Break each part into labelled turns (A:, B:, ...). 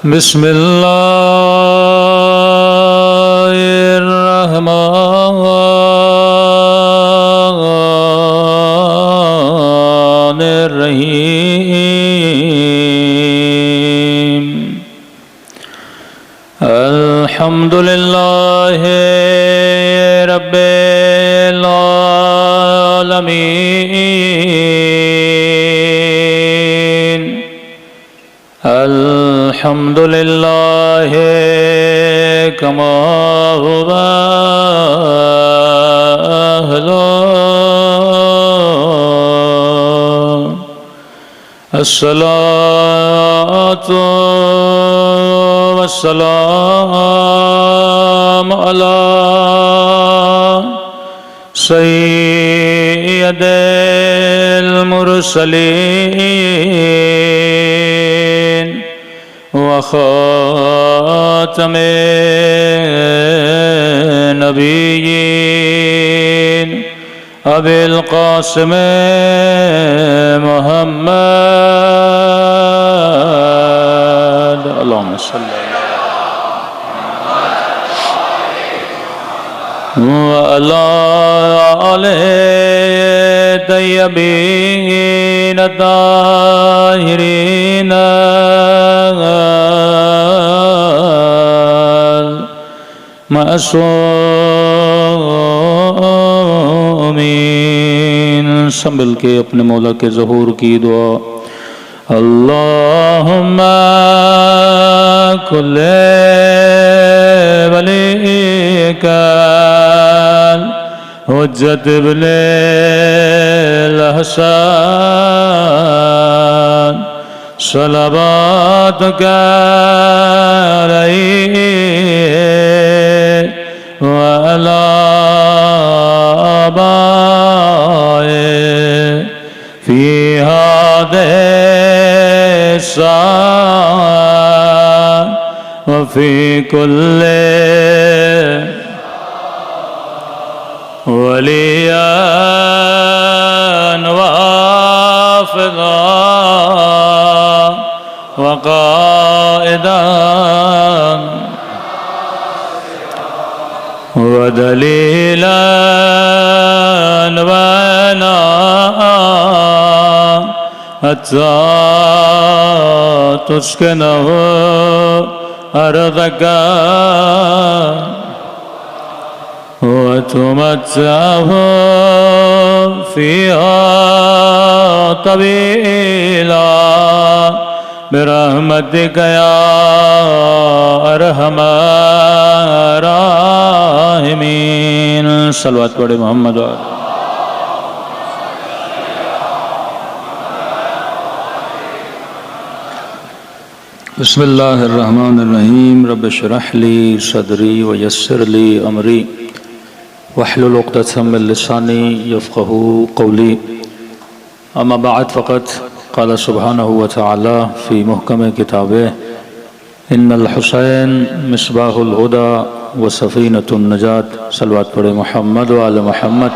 A: بسم اللہ الرحمن الرحیم الحمد للہ رب العالمین الحمد للہ کما هو أهله الصلاة والسلام على سيد المرسلين وخاتم النبيين أبي القاسم محمد اللهم صل وعلى آله الطيبين الطاهرين معصومین سنبھل کے اپنے مولا کے ظہور کی دعا اللہم کل ولیک حجت ابن الحسن صلواتک علیہ وعلى آبائه في هذه الساعة وفي كل وليا وحافظا وقائدا ودليلا ونعا حتى تسكنه أرضك وتمتعه فيها طويلا برحمتك يا ارحم الراحمین صلوات پڑھے محمد بسم اللہ الرحمن الرحیم رب اشرح لی صدری ویسر لی امری واحلل عقدۃ من لسانی یفقهوا قولی اما بعد فقط قال سبحانہ وتعالی فی محکم کتابہ ان الحسین مصباح الہدی وسفینۃ النجات صلوات پڑھے محمد وآل محمد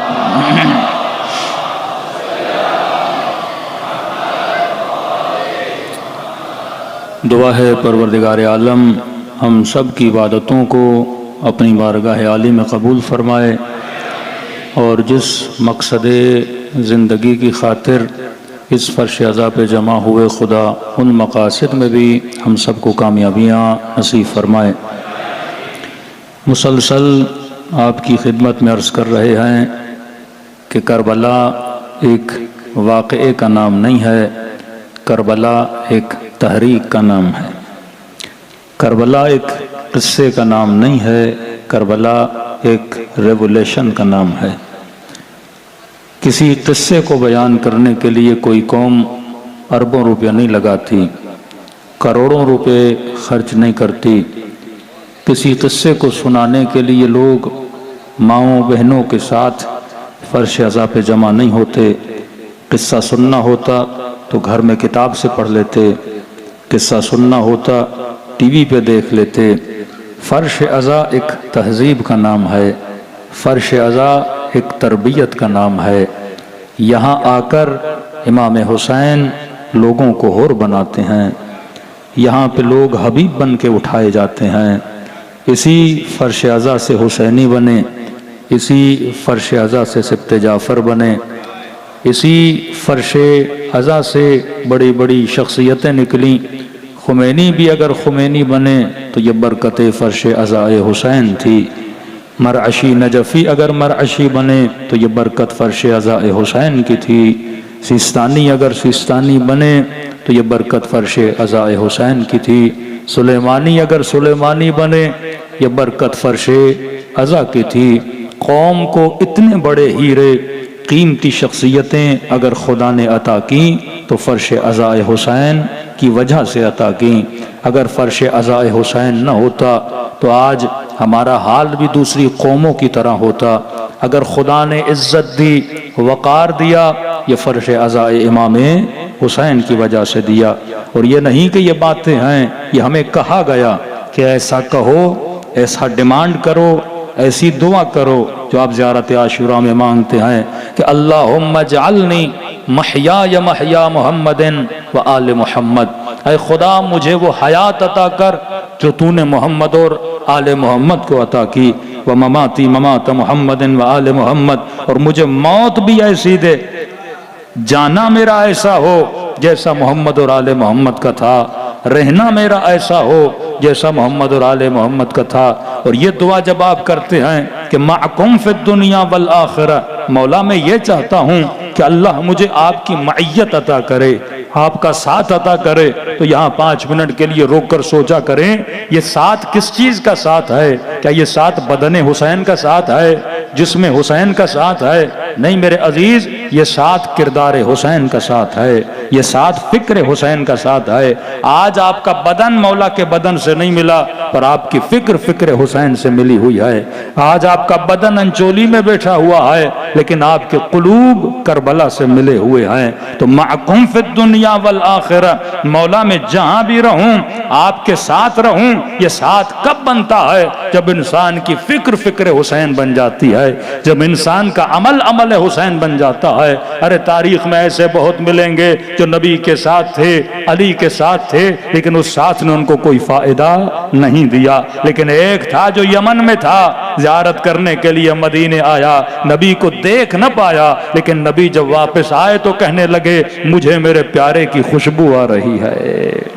A: دعا ہے پروردگار عالم ہم سب کی عبادتوں کو اپنی بارگاہ عالی میں قبول فرمائے اور جس مقصد زندگی کی خاطر اس فرش عزا پہ جمع ہوئے خدا ان مقاصد میں بھی ہم سب کو کامیابیاں نصیب فرمائے۔ مسلسل آپ کی خدمت میں عرض کر رہے ہیں کہ کربلا ایک واقعے کا نام نہیں ہے، کربلا ایک تحریک کا نام ہے۔ کربلا ایک قصے کا نام نہیں ہے، کربلا ایک ریولیشن کا نام ہے۔ کسی قصے کو بیان کرنے کے لیے کوئی قوم اربوں روپیہ نہیں لگاتی، کروڑوں روپے خرچ نہیں کرتی۔ کسی قصے کو سنانے کے لیے لوگ ماؤں بہنوں کے ساتھ فرش عزا پہ جمع نہیں ہوتے۔ قصہ سننا ہوتا تو گھر میں کتاب سے پڑھ لیتے، قصہ سننا ہوتا ٹی وی پہ دیکھ لیتے۔ فرش عزا ایک تہذیب کا نام ہے، فرش عزا ایک تربیت کا نام ہے۔ یہاں آ کر امام حسین لوگوں کو ہور بناتے ہیں، یہاں پہ لوگ حبیب بن کے اٹھائے جاتے ہیں، اسی فرش عزا سے حسینی بنے، اسی فرش عزا سے سبط جعفر بنے، اسی فرش عزا سے بڑی بڑی شخصیتیں نکلیں۔ خمینی بھی اگر خمینی بنے تو یہ برکت فرش عزا حسین تھی، مرعشی نجفی اگر مرعشی بنے تو یہ برکت فرش عزا حسین کی تھی، سیستانی اگر سیستانی بنے تو یہ برکت فرش عزا حسین کی تھی، سلیمانی اگر سلیمانی بنے یہ برکت فرش عزا کی تھی۔ قوم کو اتنے بڑے ہیرے، قیمتی شخصیتیں اگر خدا نے عطا کی تو فرش عزا حسین کی وجہ سے عطا کی۔ اگر فرش عزا حسین نہ ہوتا تو آج ہمارا حال بھی دوسری قوموں کی طرح ہوتا۔ اگر خدا نے عزت دی، وقار دیا، یہ فرش عزا امام حسین کی وجہ سے دیا۔ اور یہ نہیں کہ یہ باتیں ہیں، یہ ہمیں کہا گیا کہ ایسا کہو، ایسا ڈیمانڈ کرو، ایسی دعا کرو جو آپ زیارت عاشوراء میں مانگتے ہیں کہ اللہم اجعلنی محیا محیا محمد و آل محمد، اے خدا مجھے وہ حیات عطا کر جو تو نے محمد اور آل محمد کو عطا کی، و مماتی ممات محمد و آل محمد، اور مجھے موت بھی ایسی دے، جانا میرا ایسا ہو جیسا محمد اور آل محمد کا تھا، رہنا میرا ایسا ہو جیسا محمد اور آل محمد کا تھا۔ اور یہ دعا جب آپ کرتے ہیں کہ معکم فی الدنیا والآخرہ، مولا میں یہ چاہتا ہوں کہ اللہ مجھے آپ کی معیت عطا کرے، آپ کا ساتھ عطا کرے، تو یہاں 5 منٹ کے لیے روک کر سوچا کریں یہ ساتھ کس چیز کا ساتھ ہے؟ کیا یہ ساتھ بدن حسین کا ساتھ ہے، جسم حسین کا ساتھ ہے؟ نہیں میرے عزیز، یہ ساتھ کردار حسین کا ساتھ ہے، یہ ساتھ فکر حسین کا ساتھ ہے۔ آج آپ کا بدن مولا کے بدن سے نہیں ملا، پر آپ کی فکر حسین سے ملی ہوئی ہے۔ آج آپ کا بدن انچولی میں بیٹھا ہوا ہے، لیکن آپ کے قلوب کربلا سے ملے ہوئے ہیں۔ تو معکم فی الدنیا والآخرہ، مولا میں جہاں بھی رہوں آپ کے ساتھ رہوں۔ یہ ساتھ کب بنتا ہے؟ جب انسان کی فکر حسین بن جاتی ہے، جب انسان کا عمل حسین بن جاتا ہے۔ ارے تاریخ میں ایسے بہت ملیں گے جو نبی کے ساتھ تھے، علی کے ساتھ تھے، لیکن اس ساتھ نے ان کو کوئی فائدہ نہیں دیا۔ لیکن ایک تھا جو یمن میں تھا، زیارت کرنے کے لیے مدینے آیا، نبی کو دیکھ نہ پایا، لیکن نبی جب واپس آئے تو کہنے لگے مجھے میرے پیارے کی خوشبو آ رہی ہے۔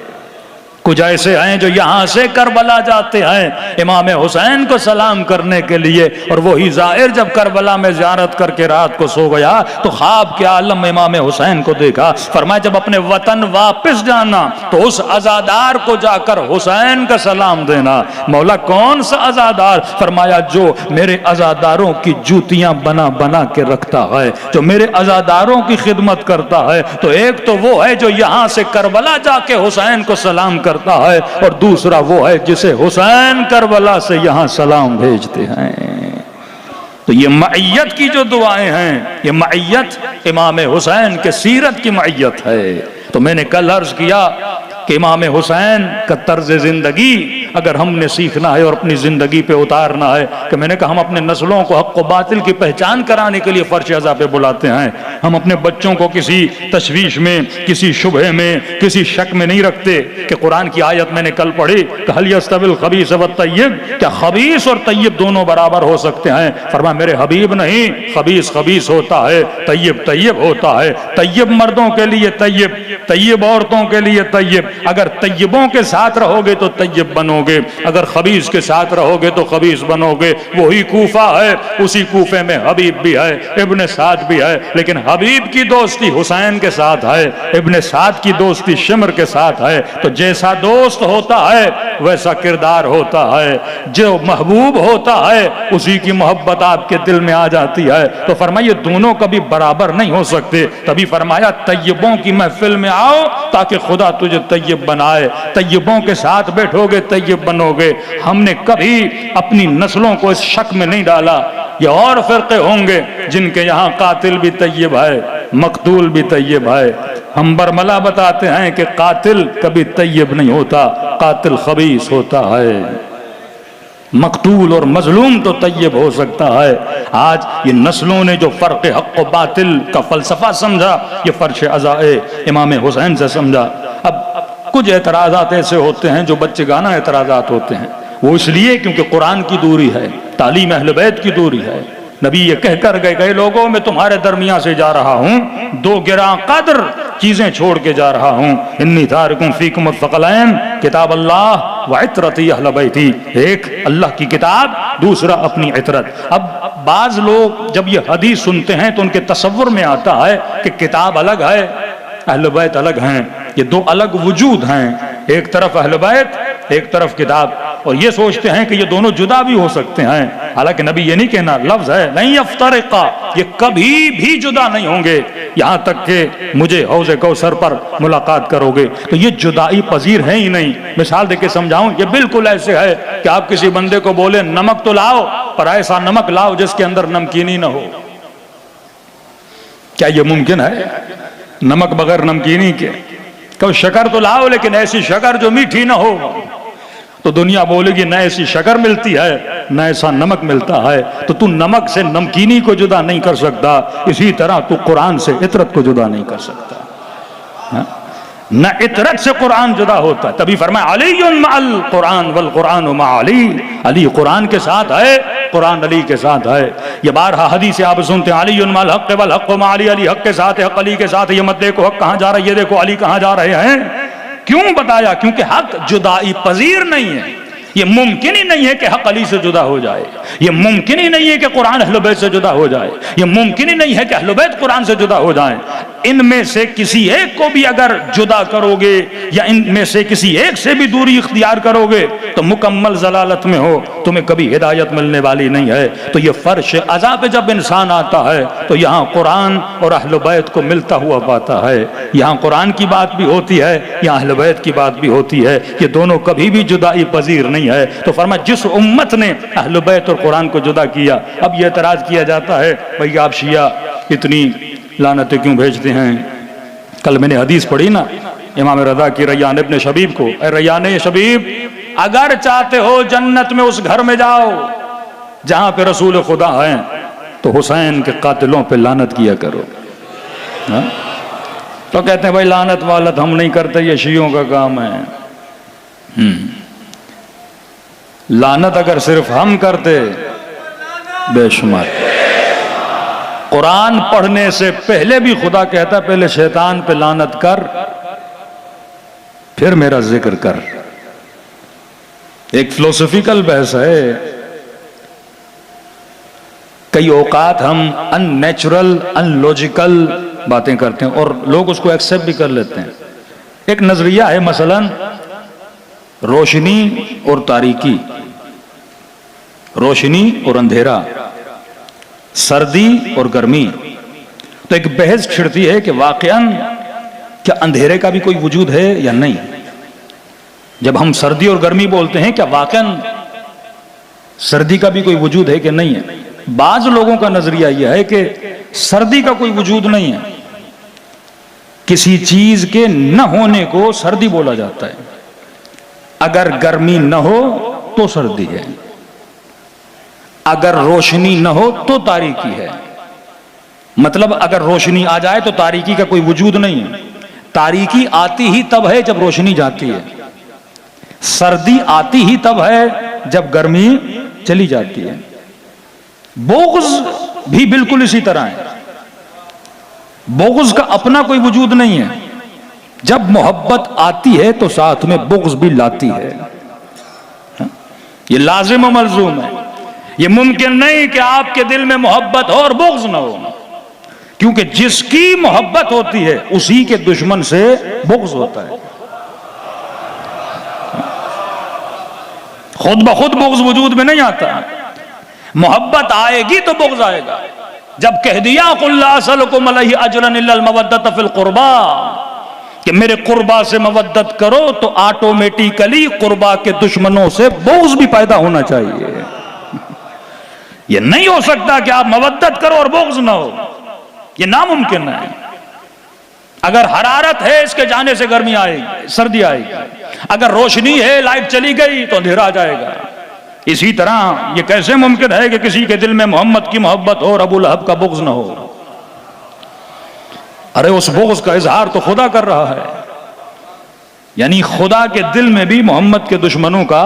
A: کچھ ایسے ہیں جو یہاں سے کربلا جاتے ہیں امام حسین کو سلام کرنے کے لیے، اور وہی زائر جب کربلا میں زیارت کر کے رات کو سو گیا تو خواب کے عالم میں امام حسین کو دیکھا۔ فرمایا جب اپنے وطن واپس جانا تو اس عزادار کو جا کر حسین کا سلام دینا۔ مولا کون سا عزادار؟ فرمایا جو میرے عزاداروں کی جوتیاں بنا بنا کے رکھتا ہے، جو میرے عزاداروں کی خدمت کرتا ہے۔ تو ایک تو وہ ہے جو یہاں سے کربلا جا کے حسین کو سلام کرتا ہے، اور دوسرا وہ ہے جسے حسین کربلا سے یہاں سلام بھیجتے ہیں۔ تو یہ معیت کی جو دعائیں ہیں، یہ معیت امام حسین کے سیرت کی معیت ہے۔ تو میں نے کل عرض کیا کہ امام حسین کا طرز زندگی اگر ہم نے سیکھنا ہے اور اپنی زندگی پہ اتارنا ہے، کہ میں نے کہا ہم اپنے نسلوں کو حق و باطل کی پہچان کرانے کے لیے فرش عزا پہ بلاتے ہیں، ہم اپنے بچوں کو کسی تشویش میں، کسی شبہ میں، کسی شک میں نہیں رکھتے۔ کہ قرآن کی آیت میں نے کل پڑھی کہ هل يستوي الخبيث والطيب، کیا خبیث اور طیب دونوں برابر ہو سکتے ہیں؟ فرمایا میرے حبیب نہیں، خبیث خبیث ہوتا ہے، طیب طیب ہوتا ہے۔ طیب مردوں کے لیے طیب، طیب عورتوں کے لیے طیب۔ اگر طیبوں کے ساتھ رہو گے تو طیب بنو گے، اگر خبیث کے ساتھ رہو گے تو خبیث بنو گے۔ وہی کوفہ ہے، اسی کوفے میں حبیب بھی ہے، ابن سعد بھی ہے، لیکن حبیب کی دوستی حسین کے ساتھ ہے، ابن سعد کی دوستی شمر کے ساتھ ہے۔ تو جیسا دوست ہوتا ہے ویسا کردار ہوتا ہے، جو محبوب ہوتا ہے اسی کی محبت آپ کے دل میں آ جاتی ہے۔ تو فرمایا دونوں کبھی برابر نہیں ہو سکتے۔ تبھی فرمایا طیبوں کی محفل میں آؤ تاکہ خدا تجھے طیب بنائے، طیبوں کے ساتھ بیٹھو گے طیب بنو گے۔ ہم نے کبھی اپنی نسلوں کو اس شک میں نہیں ڈالا۔ یہ اور فرقے ہوں گے جن کے یہاں قاتل بھی طیب ہے، مقتول بھی طیب ہے۔ ہم برملا بتاتے ہیں کہ قاتل کبھی طیب نہیں ہوتا، قاتل خبیث ہوتا ہے۔ مقتول اور مظلوم تو طیب ہو سکتا ہے۔ آج یہ نسلوں نے جو فرق حق و باطل کا فلسفہ سمجھا، یہ فرش عزا امام حسین سے سمجھا۔ اب کچھ اعتراضات ایسے ہوتے ہیں جو بچے گانا اعتراضات ہوتے ہیں، وہ اس لیے کیونکہ قرآن کی دوری ہے، تعلیم اہل بیت کی دوری ہے۔ نبی یہ کہہ کر گئے لوگوں میں تمہارے درمیان سے جا رہا ہوں، دو گراں قدر چیزیں چھوڑ کے جا رہا ہوں، انی تارکم فیکم الثقلین، کتاب اللہ وعطرتی اہل بیتی، ایک اللہ کی کتاب، دوسرا اپنی عطرت۔ اب بعض لوگ جب یہ حدیث سنتے ہیں تو ان کے تصور میں آتا ہے کہ کتاب الگ ہے، اہل بیت الگ ہیں، یہ دو الگ وجود ہیں، ایک طرف اہل بیت ایک طرف کتاب، اور یہ سوچتے ہیں کہ یہ دونوں جدا بھی ہو سکتے ہیں، حالانکہ نبی یہ نہیں کہنا، لفظ ہے نہیں یفترقا، یہ کبھی بھی جدا نہیں ہوں گے یہاں تک کہ مجھے حوض کوثر پر ملاقات کرو گے۔ تو یہ جدائی پذیر ہے ہی نہیں۔ مثال دے کے سمجھاؤں، یہ بالکل ایسے ہے کہ آپ کسی بندے کو بولے نمک تو لاؤ، پر ایسا نمک لاؤ جس کے اندر نمکینی نہ ہو۔ کیا یہ ممکن ہے؟ نمک بغیر نمکینی کے؟ کہ شکر تو لاؤ لیکن ایسی شکر جو میٹھی نہ ہو۔ تو دنیا بولے گی نہ ایسی شکر ملتی ہے نہ ایسا نمک ملتا ہے، تو نمک سے نمکینی کو جدا نہیں کر سکتا، اسی طرح تو قرآن سے عطرت کو جدا نہیں کر سکتا، نہ عطرت سے قرآن جدا ہوتا ہے۔ تبھی فرمایا علی مع القرآن والقرآن مع علی، علی قرآن کے ساتھ ہے، قرآن علی کے ساتھ ہے۔ یہ بارہا حدیث آپ سنتے ہیں، علی مع الحق والحق مع علی، علی حق کے ساتھ ہے، حق علی کے ساتھ ہے۔ یہ مت دیکھو حق کہاں جا رہا ہے، یہ دیکھو علی کہاں جا رہے ہیں۔ کیوں بتایا؟ کیونکہ حق جدائی پذیر نہیں ہے، یہ ممکن ہی نہیں ہے کہ حق علی سے جدا ہو جائے، یہ ممکن ہی نہیں ہے کہ قرآن اہل بیت سے جدا ہو جائے، یہ ممکن ہی نہیں ہے کہ اہل بیت قرآن سے جدا ہو جائیں۔ ان میں سے کسی ایک کو بھی اگر جدا کرو گے یا ان میں سے کسی ایک سے بھی دوری اختیار کرو گے تو مکمل ضلالت میں ہو، تمہیں کبھی ہدایت ملنے والی نہیں ہے۔ تو یہ فرش عزا پہ جب انسان آتا ہے تو یہاں قرآن اور اہل بیت کو ملتا ہوا پاتا ہے، یہاں قرآن کی بات بھی ہوتی ہے، یہاں اہل بیت کی بات بھی ہوتی ہے، یہ دونوں کبھی بھی جدائی پذیر نہیں ہے۔ تو فرمایا جس امت نے اہل بیت اور قرآن کو جدا کیا، اب یہ اعتراض کیا جاتا ہے بھئی آپ شیعہ اتنی لعنتیں کیوں بھیجتے ہیں؟ کل میں نے حدیث پڑھی نا امام رضا کی ریان ابن شبیب کو، اے ریان شبیب اگر چاہتے ہو جنت میں اس گھر میں جاؤ جہاں پہ رسول خدا ہیں تو حسین کے قاتلوں پہ لعنت کیا کرو۔ تو کہتے ہیں بھائی لعنت والت ہم نہیں کرتے، یہ شیعوں کا کام ہے۔ لعنت اگر صرف ہم کرتے بے شمار۔ قرآن پڑھنے سے پہلے بھی خدا کہتا پہلے شیطان پہ لعنت کر پھر میرا ذکر کر۔ ایک فلسفیکل بحث ہے، کئی اوقات ہم ان نیچرل ان لوجیکل باتیں کرتے ہیں اور لوگ اس کو ایکسپٹ بھی کر لیتے ہیں۔ ایک نظریہ ہے مثلا روشنی اور تاریکی، روشنی اور اندھیرا، سردی اور گرمی۔ تو ایک بحث چھڑتی ہے کہ واقعاً کیا اندھیرے کا بھی کوئی وجود ہے یا نہیں؟ جب ہم سردی اور گرمی بولتے ہیں کیا واقعاً سردی کا بھی کوئی وجود ہے کہ نہیں ہے؟ بعض لوگوں کا نظریہ یہ ہے کہ سردی کا کوئی وجود نہیں ہے، کسی چیز کے نہ ہونے کو سردی بولا جاتا ہے۔ اگر گرمی نہ ہو تو سردی ہے، اگر روشنی نہ ہو تو تاریکی ہے۔ مطلب اگر روشنی آ جائے تو تاریکی کا کوئی وجود نہیں ہے، تاریکی آتی ہی تب ہے جب روشنی جاتی ہے، سردی آتی ہی تب ہے جب گرمی چلی جاتی ہے۔ بغض بھی بالکل اسی طرح ہے، بغض کا اپنا کوئی وجود نہیں ہے، جب محبت آتی ہے تو ساتھ میں بغض بھی لاتی ہے، یہ لازم و ملزوم ہے۔ یہ ممکن نہیں کہ آپ کے دل میں محبت ہو اور بغض نہ ہو، کیونکہ جس کی محبت ہوتی ہے اسی کے دشمن سے بغض ہوتا ہے۔ خود بخود بغض وجود میں نہیں آتا، محبت آئے گی تو بغض آئے گا۔ جب کہہ دیا قل لا اسألکم علیہ اجرا الا المودۃ فی القربى کہ میرے قربا سے مودت کرو تو آٹومیٹیکلی قربا کے دشمنوں سے بغض بھی پیدا ہونا چاہیے۔ یہ نہیں ہو سکتا کہ آپ مودت کرو اور بغض نہ ہو، یہ ناممکن ہے۔ اگر حرارت ہے اس کے جانے سے گرمی آئے گی، سردی آئے گی، اگر روشنی ہے لائٹ چلی گئی تو اندھیرا آ جائے گا۔ اسی طرح یہ کیسے ممکن ہے کہ کسی کے دل میں محمد کی محبت ہو اور ابو لہب کا بغض نہ ہو؟ ارے اس بغض کا اظہار تو خدا کر رہا ہے، یعنی خدا کے دل میں بھی محمد کے دشمنوں کا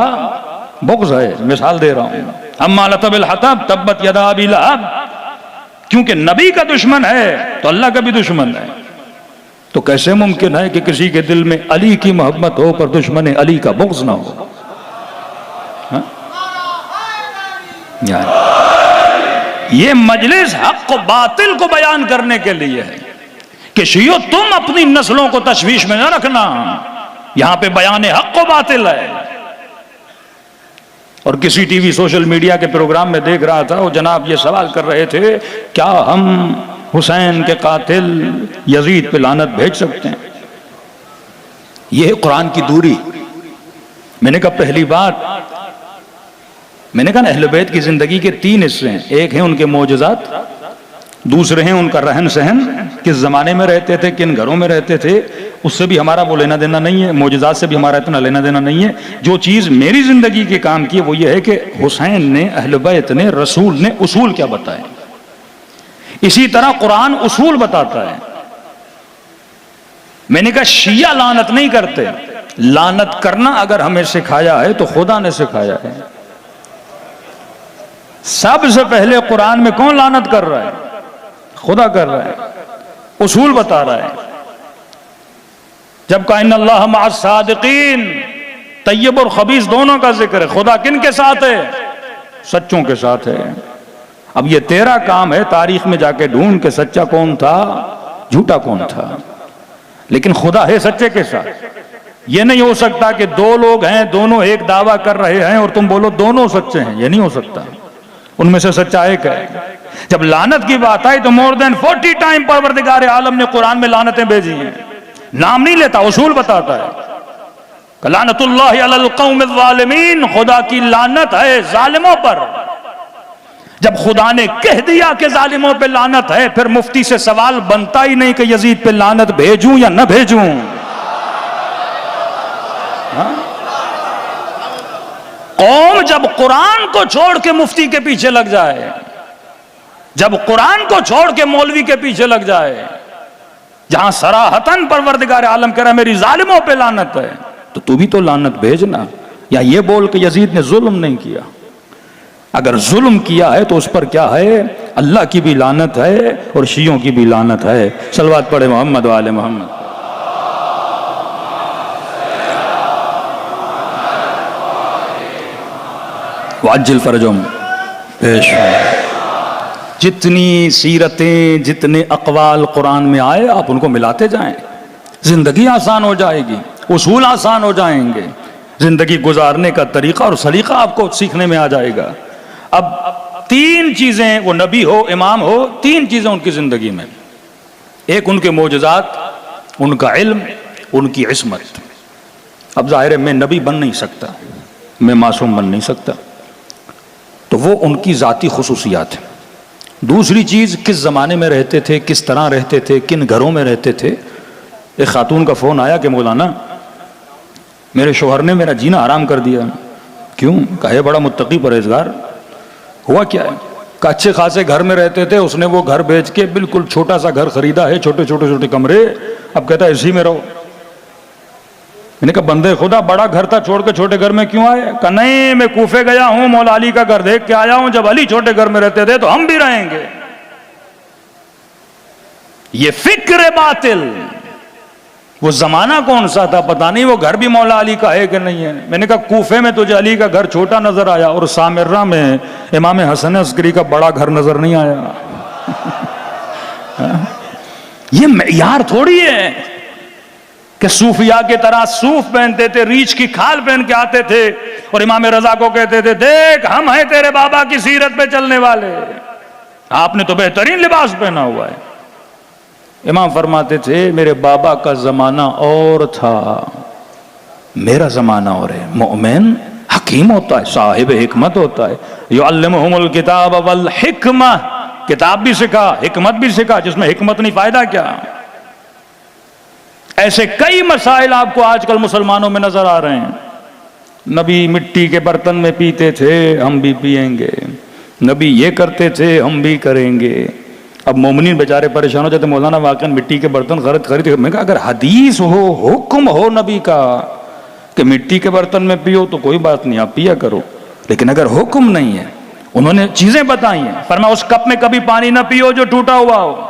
A: بغض ہے. مثال دے رہا ہوں. اما لتب الحطب تبت یدا ابی لہب، کیونکہ نبی کا دشمن ہے تو اللہ کا بھی دشمن ہے. تو کیسے ممکن ہے کہ کسی کے دل میں علی کی محبت ہو پر دشمن علی کا بغض نہ ہو؟ یہ مجلس حق و باطل کو بیان کرنے کے لیے ہے کہ شیعو تم اپنی نسلوں کو تشویش میں نہ رکھنا. یہاں پہ بیان حق و باطل ہے. اور کسی ٹی وی سوشل میڈیا کے پروگرام میں دیکھ رہا تھا، وہ جناب یہ سوال کر رہے تھے کیا ہم حسین کے قاتل یزید پہ لعنت بھیج سکتے ہیں؟ یہ ہے قرآن کی دوری. میں نے کہا پہلی بات، میں نے کہا نا اہل بیت کی زندگی کے 3 حصے ہیں. ایک ہیں ان کے معجزات، دوسرے ہیں ان کا رہن سہن، کس زمانے میں رہتے تھے، کن گھروں میں رہتے تھے، اس سے بھی ہمارا وہ لینا دینا نہیں ہے. معجزات سے بھی ہمارا اتنا لینا دینا نہیں ہے. جو چیز میری زندگی کے کام کی ہے وہ یہ ہے کہ حسین نے، اہل بیت نے، رسول نے اصول کیا بتائے. اسی طرح قرآن اصول بتاتا ہے. میں نے کہا شیعہ لعنت نہیں کرتے. لعنت کرنا اگر ہمیں سکھایا ہے تو خدا نے سکھایا ہے. سب سے پہلے قرآن میں کون لعنت کر رہا ہے؟ خدا کر رہا ہے. اصول بتا رہا ہے. جب کہا ان اللہ مع الصادقین، طیب اور خبیث دونوں کا ذکر ہے. خدا کن کے ساتھ ہے؟ سچوں کے ساتھ ہے. اب یہ تیرا کام ہے تاریخ میں جا کے ڈھونڈ کہ سچا کون تھا، جھوٹا کون تھا. لیکن خدا ہے سچے کے ساتھ. یہ نہیں ہو سکتا کہ 2 لوگ ہیں، دونوں ایک دعویٰ کر رہے ہیں اور تم بولو دونوں سچے ہیں. یہ نہیں ہو سکتا. ان میں سے سچا ایک ہے. جب لعنت کی بات آئی تو more than 40 ٹائم پروردگار عالم نے قرآن میں لعنتیں بھیجی ہیں. نام نہیں لیتا، اصول بتاتا ہے. لعنت اللہ علی القوم الظالمین، خدا کی لعنت ہے ظالموں پر. جب خدا نے کہہ دیا کہ ظالموں پہ لعنت ہے، پھر مفتی سے سوال بنتا ہی نہیں کہ یزید پہ لعنت بھیجوں یا نہ بھیجوں. قوم جب قرآن کو چھوڑ کے مفتی کے پیچھے لگ جائے، جب قرآن کو چھوڑ کے مولوی کے پیچھے لگ جائے، جہاں صراحتاً پروردگار عالم کہہ رہا ہے میری ظالموں پہ لعنت ہے، تو بھی تو لعنت بھیجنا. یا یہ بول کہ یزید نے ظلم نہیں کیا. اگر ظلم کیا ہے تو اس پر کیا ہے؟ اللہ کی بھی لعنت ہے اور شیعوں کی بھی لعنت ہے. صلوات پڑھے محمد و آل محمد. وعجل فرجهم پیش. جتنی سیرتیں، جتنے اقوال قرآن میں آئے آپ ان کو ملاتے جائیں، زندگی آسان ہو جائے گی، اصول آسان ہو جائیں گے، زندگی گزارنے کا طریقہ اور سلیقہ آپ کو سیکھنے میں آ جائے گا. اب 3 چیزیں، وہ نبی ہو، امام ہو، 3 چیزیں ان کی زندگی میں. ایک ان کے معجزات، ان کا علم، ان کی عصمت. اب ظاہر ہے میں نبی بن نہیں سکتا، میں معصوم بن نہیں سکتا، تو وہ ان کی ذاتی خصوصیات ہیں. دوسری چیز، کس زمانے میں رہتے تھے، کس طرح رہتے تھے، کن گھروں میں رہتے تھے. ایک خاتون کا فون آیا کہ مولانا میرے شوہر نے میرا جینا حرام کر دیا. کیوں؟ کہے بڑا متقی پرہیزگار. ہوا کیا ہے؟ کہ اچھے خاصے گھر میں رہتے تھے، اس نے وہ گھر بیچ کے بالکل چھوٹا سا گھر خریدا ہے، چھوٹے کمرے، اب کہتا ہے اسی میں رہو. میں نے کہا بندے خدا بڑا گھر تھا چھوڑ کے چھوٹے گھر میں کیوں آئے؟ کہ نہیں میں کوفے گیا ہوں، مولا علی کا گھر دیکھ کے آیا ہوں، جب علی چھوٹے گھر میں رہتے تھے تو ہم بھی رہیں گے. یہ فکر باطل. وہ زمانہ کون سا تھا پتہ نہیں، وہ گھر بھی مولا علی کا ہے کہ نہیں ہے. میں نے کہا کوفے میں تجھے علی کا گھر چھوٹا نظر آیا اور سامرہ میں امام حسن عسکری کا بڑا گھر نظر نہیں آیا. یہ معیار تھوڑی ہے کہ صوفیاء کی طرح صوف پہنتے تھے، ریچھ کی کھال پہن کے آتے تھے اور امام رضا کو کہتے تھے دیکھ ہم ہیں تیرے بابا کی سیرت پہ چلنے والے. آپ نے تو بہترین لباس پہنا ہوا ہے. امام فرماتے تھے میرے بابا کا زمانہ اور تھا، میرا زمانہ اور ہے. مومن حکیم ہوتا ہے، صاحب حکمت ہوتا ہے. یعلمہم الکتاب والحکمہ، کتاب بھی سکھا، حکمت بھی سکھا. جس میں حکمت نہیں فائدہ کیا؟ ایسے کئی مسائل آپ کو آج کل مسلمانوں میں نظر آ رہے ہیں. نبی مٹی کے برتن میں پیتے تھے، ہم بھی پیئیں گے. نبی یہ کرتے تھے، ہم بھی کریں گے.
B: اب مومنین بیچارے پریشان ہو جاتے، مولانا واقعا مٹی کے برتن خرید، میں کہا اگر حدیث ہو، حکم ہو نبی کا کہ مٹی کے برتن میں پیو تو کوئی بات نہیں، آپ پیا کرو، لیکن اگر حکم نہیں ہے، انہوں نے چیزیں بتائی ہیں، فرمایا اس کپ میں کبھی پانی نہ پیو جو ٹوٹا ہوا ہو۔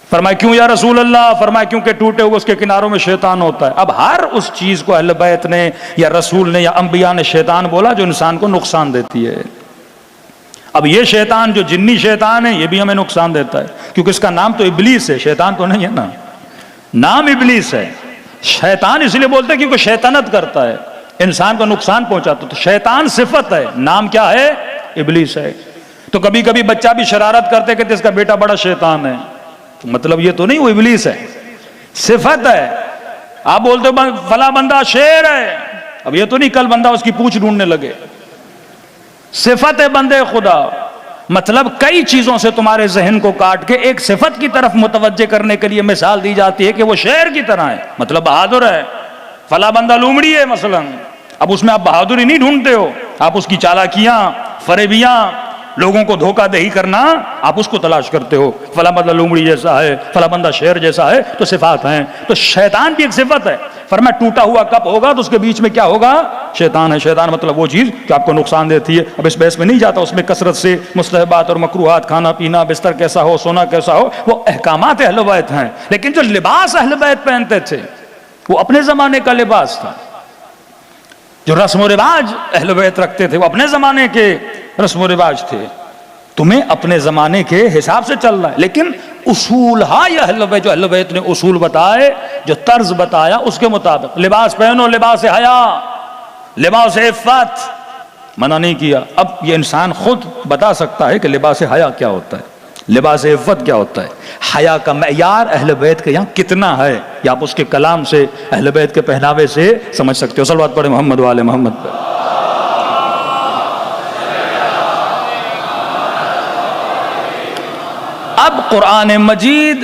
B: فرمایا کیوں یا رسول اللہ؟ فرمایا کیونکہ ٹوٹے ہوئے اس کے کناروں میں شیطان ہوتا ہے۔ اب ہر اس چیز کو اہل بیت نے یا رسول نے یا انبیاء نے شیطان بولا جو انسان کو نقصان دیتی ہے۔ اب یہ شیطان جو جنی شیطان ہے یہ بھی ہمیں نقصان دیتا ہے، کیونکہ اس کا نام تو ابلیس ہے، شیطان تو نہیں ہے نا، نام ابلیس ہے۔ شیطان اس لیے بولتے ہیں کیونکہ شیطنت کرتا ہے، انسان کو نقصان پہنچاتا ہے، تو شیطان صفت ہے، نام کیا ہے؟ ابلیس ہے۔ تو کبھی کبھی بچہ بھی شرارت کرتے کہتے اس کا بیٹا بڑا شیطان ہے، تو مطلب یہ تو نہیں وہ ابلیس ہے، صفت ہے۔ آپ بولتے ہو فلاں بندہ شیر ہے، اب یہ تو نہیں کل بندہ اس کی پونچھ ڈھونڈنے لگے، صفت ہے بندے خدا۔ مطلب کئی چیزوں سے تمہارے ذہن کو کاٹ کے ایک صفت کی طرف متوجہ کرنے کے لیے مثال دی جاتی ہے کہ وہ شیر کی طرح ہے، مطلب بہادر ہے، فلاں بندہ لومڑی ہے مثلا۔ اب اس میں آپ بہادری نہیں ڈھونڈتے ہو، آپ اس کی چالاکیاں، فریبیاں، لوگوں کو دھوکہ دہی کرنا، آپ اس کو تلاش کرتے ہو۔ فلاں بندہ لومڑی جیسا ہے، فلاں بندہ شیر جیسا ہے، تو صفات ہیں۔ تو شیطان بھی ایک صفت ہے۔ فرمایا ٹوٹا ہوا کپ ہوگا تو اس کے بیچ میں کیا ہوگا؟ شیطان ہے۔ شیطان مطلب وہ چیز کہ آپ کو نقصان دیتی ہے۔ اب اس بحث میں نہیں جاتا، اس میں کثرت سے مستحبات اور مکروہات، کھانا پینا، بستر کیسا ہو، سونا کیسا ہو، وہ احکامات اہل بیت ہیں۔ لیکن جو لباس اہل بیت پہنتے تھے وہ اپنے زمانے کا لباس تھا، جو رسم و رواج اہل بیت رکھتے تھے وہ اپنے زمانے کے رسم و رواج تھے۔ تمہیں اپنے زمانے کے حساب سے چلنا ہے، لیکن اصول اہل بیت، جو اہل بیت نے اصول بتائے، جو طرز بتایا، اس کے مطابق لباس پہنو، لباس حیا، لباس عفت، منع نہیں کیا۔ اب یہ انسان خود بتا سکتا ہے کہ لباس حیا کیا ہوتا ہے، لباس عفت کیا ہوتا ہے، حیا کا معیار اہل بیت کے یہاں کتنا ہے، یا آپ اس کے کلام سے، اہل بیت کے پہناوے سے سمجھ سکتے ہو۔ صلوات پڑھیں محمد والے محمد پر۔ اب قرآن مجید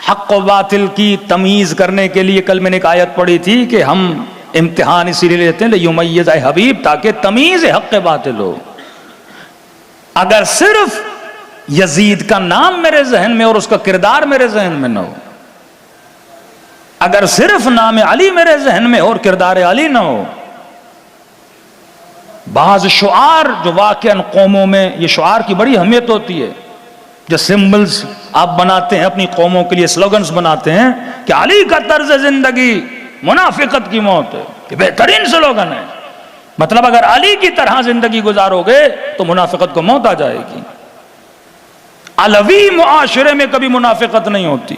B: حق و باطل کی تمیز کرنے کے لیے، کل میں نے ایک آیت پڑھی تھی کہ ہم امتحان اسی لیے لیتے ہیں لیمیز اے حبیب، تاکہ تمیز حق باطل ہو۔ اگر صرف یزید کا نام میرے ذہن میں اور اس کا کردار میرے ذہن میں نہ ہو، اگر صرف نام علی میرے ذہن میں اور کردار علی نہ ہو، بعض شعار جو واقعاً قوموں میں، یہ شعار کی بڑی اہمیت ہوتی ہے، جو سمبلز آپ بناتے ہیں اپنی قوموں کے لیے، سلوگنز بناتے ہیں کہ علی کا طرز زندگی منافقت کی موت ہے، یہ بہترین سلوگن ہے۔ مطلب اگر علی کی طرح زندگی گزارو گے تو منافقت کو موت آ جائے گی۔ علوی معاشرے میں کبھی منافقت نہیں ہوتی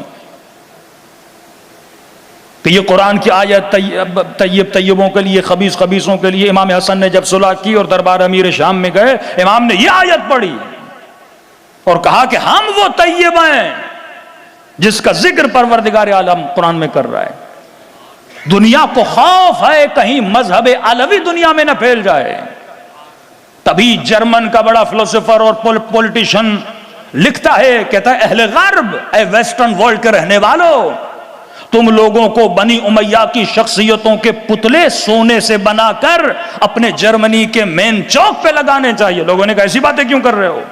B: کہ یہ قرآن کی آیت طیب طیبوں کے لیے، خبیث خبیثوں کے لیے۔ امام حسن نے جب صلح کی اور دربار امیر شام میں گئے، امام نے یہ آیت پڑھی اور کہا کہ ہم وہ طیب ہیں جس کا ذکر پروردگار عالم قرآن میں کر رہا ہے۔ دنیا کو خوف ہے کہیں مذہب علوی دنیا میں نہ پھیل جائے۔ تبھی جرمن کا بڑا فلسفر اور پولیٹیشن لکھتا ہے، کہتا ہے اہل غرب، اے ویسٹرن ورلڈ کے رہنے والوں، تم لوگوں کو بنی امیہ کی شخصیتوں کے پتلے سونے سے بنا کر اپنے جرمنی کے مین چوک پہ لگانے چاہیے۔ لوگوں نے کہا ایسی باتیں کیوں کر رہے ہو؟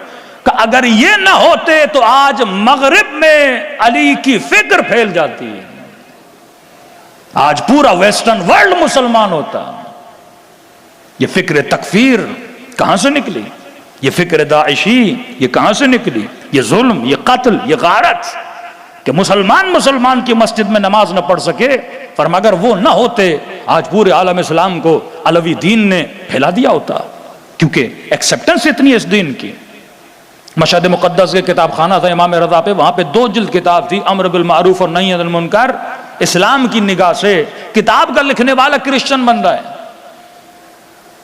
B: کہ اگر یہ نہ ہوتے تو آج مغرب میں علی کی فکر پھیل جاتی ہے، آج پورا ویسٹرن ورلڈ مسلمان ہوتا۔ یہ فکر تکفیر کہاں سے نکلی؟ یہ فکر داعشی یہ کہاں سے نکلی؟ یہ ظلم، یہ قتل، یہ غارت کہ مسلمان کی مسجد میں نماز نہ پڑھ سکے۔ فرمایا اگر وہ نہ ہوتے آج پورے عالم اسلام کو علوی دین نے پھیلا دیا ہوتا، کیونکہ ایکسپٹنس اتنی ہے اس دین کی۔ مشہد مقدس کے کتاب خانہ تھا امام رضا پہ، وہاں پہ 2 جلد کتاب تھی، امر بالمعروف اور نہی عن المنکر۔ اسلام کی نگاہ سے کتاب کا لکھنے والا کرسچن بندہ ہے،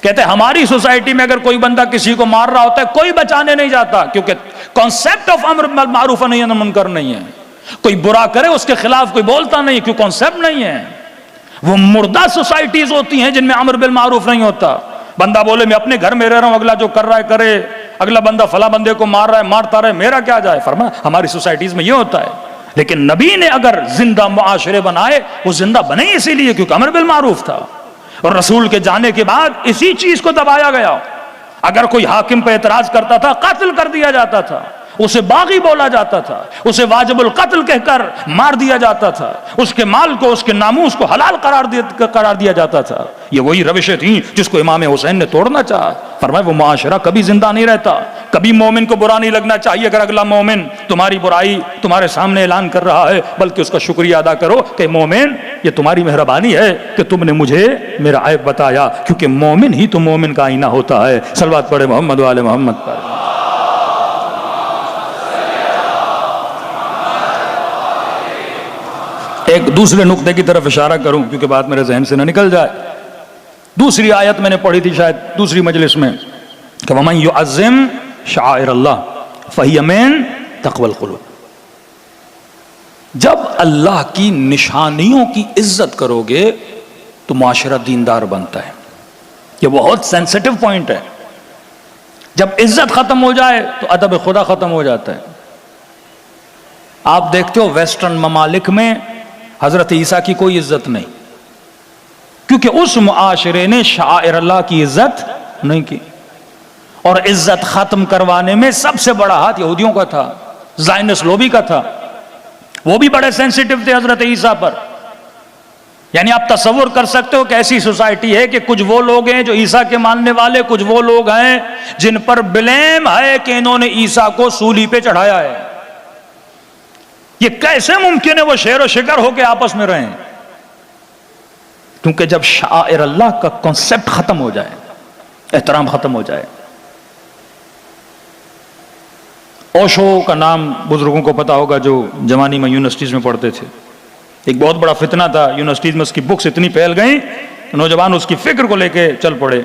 B: کہتے ہیں ہماری سوسائٹی میں اگر کوئی بندہ کسی کو مار رہا ہوتا ہے کوئی بچانے نہیں جاتا، کیونکہ کانسیپٹ آف امر بالمعروف اور نہی عن المنکر نہیں ہے۔ کوئی برا کرے اس کے خلاف کوئی بولتا نہیں، کیوں کانسیپٹ نہیں ہے۔ وہ مردہ سوسائٹیز ہوتی ہیں جن میں امر بالمعروف نہیں ہوتا۔ بندہ بولے میں اپنے گھر میں رہ رہا ہوں، اگلا جو کر رہا ہے کرے، اگلا بندہ فلاں بندے کو مار رہا ہے مارتا رہے، میرا کیا جائے۔ فرمایا ہماری سوسائٹیز میں یہ ہوتا ہے، لیکن نبی نے اگر زندہ معاشرے بنائے، وہ زندہ بنے اسی لیے کیونکہ امر بالمعروف تھا، اور رسول کے جانے کے بعد اسی چیز کو دبایا گیا۔ اگر کوئی حاکم پہ اعتراض کرتا تھا قتل کر دیا جاتا تھا، اسے باغی بولا جاتا تھا، اسے واجب القتل کہہ کر مار دیا جاتا تھا، اس کے مال کو، اس کے ناموس کو حلال قرار دیا جاتا تھا۔ یہ وہی روشیں تھیں جس کو امام حسین نے توڑنا چاہا۔ فرمایا وہ معاشرہ کبھی زندہ نہیں رہتا، کبھی مومن کو برا نہیں لگنا چاہیے اگر اگلا مومن تمہاری برائی تمہارے سامنے اعلان کر رہا ہے، بلکہ اس کا شکریہ ادا کرو کہ مومن یہ تمہاری مہربانی ہے کہ تم نے مجھے میرا عیب بتایا، کیونکہ مومن ہی تو مومن کا آئینہ ہوتا ہے۔ صلوات پڑھے محمد و آل محمد پر۔ ایک دوسرے نقطے کی طرف اشارہ کروں کیونکہ بات میرے ذہن سے نہ نکل جائے۔ دوسری آیت میں نے پڑھی تھی شاید دوسری مجلس میں کہ وَمَن يُعَظِّمْ شَعَائِرَ اللَّهِ فَهِيَ مِن تَقْوَى الْقُلُوبِ۔ جب اللہ کی نشانیوں کی عزت کرو گے تو معاشرہ دیندار بنتا ہے۔ یہ بہت سینسٹیو پوائنٹ ہے۔ جب عزت ختم ہو جائے تو ادب خدا ختم ہو جاتا ہے۔ آپ دیکھتے ہو ویسٹرن ممالک میں حضرت عیسیٰ کی کوئی عزت نہیں، کیونکہ اس معاشرے نے شعائر اللہ کی عزت نہیں کی، اور عزت ختم کروانے میں سب سے بڑا ہاتھ یہودیوں کا تھا، زائنس لوبی کا تھا۔ وہ بھی بڑے سینسیٹیو تھے حضرت عیسیٰ پر۔ یعنی آپ تصور کر سکتے ہو کہ ایسی سوسائٹی ہے کہ کچھ وہ لوگ ہیں جو عیسیٰ کے ماننے والے، کچھ وہ لوگ ہیں جن پر بلیم ہے کہ انہوں نے عیسیٰ کو سولی پہ چڑھایا ہے۔ یہ کیسے ممکن ہے وہ شیر و شکر ہو کے آپس میں رہیں؟ کیونکہ جب شعائر اللہ کا کنسپٹ ختم ہو جائے، احترام ختم ہو جائے۔ اوشو کا نام بزرگوں کو پتا ہوگا جو جوانی میں یونیورسٹیز میں پڑھتے تھے۔ ایک بہت بڑا فتنہ تھا یونیورسٹیز میں، اس کی بکس اتنی پھیل گئیں نوجوان اس کی فکر کو لے کے چل پڑے۔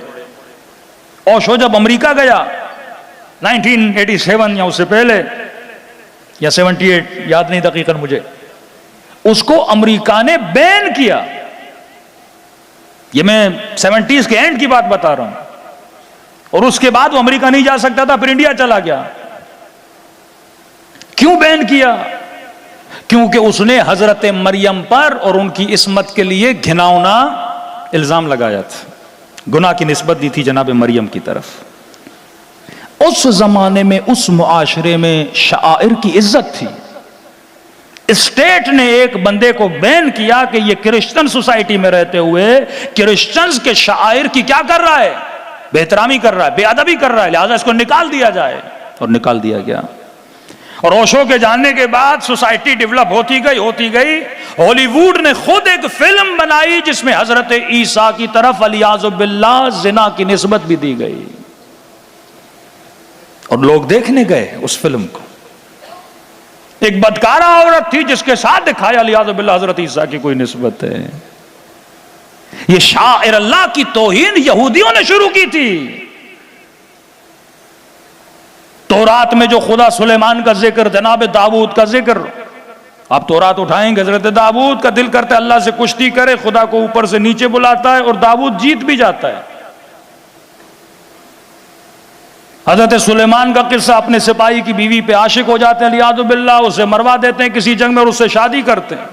B: اوشو جب امریکہ گیا 1987 یا اس سے پہلے یا 78 یاد نہیں دقیقاً مجھے، اس کو امریکہ نے بین کیا۔ یہ میں 70s کے اینڈ کی بات بتا رہا ہوں، اور اس کے بعد وہ امریکہ نہیں جا سکتا تھا، پھر انڈیا چلا گیا۔ کیوں بین کیا؟ کیونکہ اس نے حضرت مریم پر اور ان کی عصمت کے لیے گھناؤنا الزام لگایا تھا، گناہ کی نسبت دی تھی جناب مریم کی طرف۔ اس زمانے میں اس معاشرے میں شعائر کی عزت تھی۔ اسٹیٹ نے ایک بندے کو بین کیا کہ یہ کرسچن سوسائٹی میں رہتے ہوئے کرسچنز کے شعائر کی کیا کر رہا ہے؟ بے احترامی کر رہا ہے، بے ادبی کر رہا ہے، لہذا اس کو نکال دیا جائے، اور نکال دیا گیا۔ اور اوشو کے جاننے کے بعد سوسائٹی ڈیولپ ہوتی گئی۔ ہالی ووڈ نے خود ایک فلم بنائی جس میں حضرت عیسیٰ کی طرف والعیاذ باللہ زنا کی نسبت بھی دی گئی، اور لوگ دیکھنے گئے اس فلم کو۔ ایک بدکارہ عورت تھی جس کے ساتھ دکھایا والعیاذ باللہ حضرت عیسیٰ کی کوئی نسبت ہے۔ یہ شاعر اللہ کی توہین یہودیوں نے شروع کی تھی۔ تورات میں جو خدا سلیمان کا ذکر، جناب داؤد کا ذکر، آپ تورات اٹھائیں گے، حضرت داؤد کا دل کرتا ہے اللہ سے کشتی کرے، خدا کو اوپر سے نیچے بلاتا ہے اور داؤد جیت بھی جاتا ہے۔ حضرت سلیمان کا قصہ، اپنے سپاہی کی بیوی پہ عاشق ہو جاتے ہیں والعیاذ باللہ، اسے مروا دیتے ہیں کسی جنگ میں اور اس سے شادی کرتے ہیں،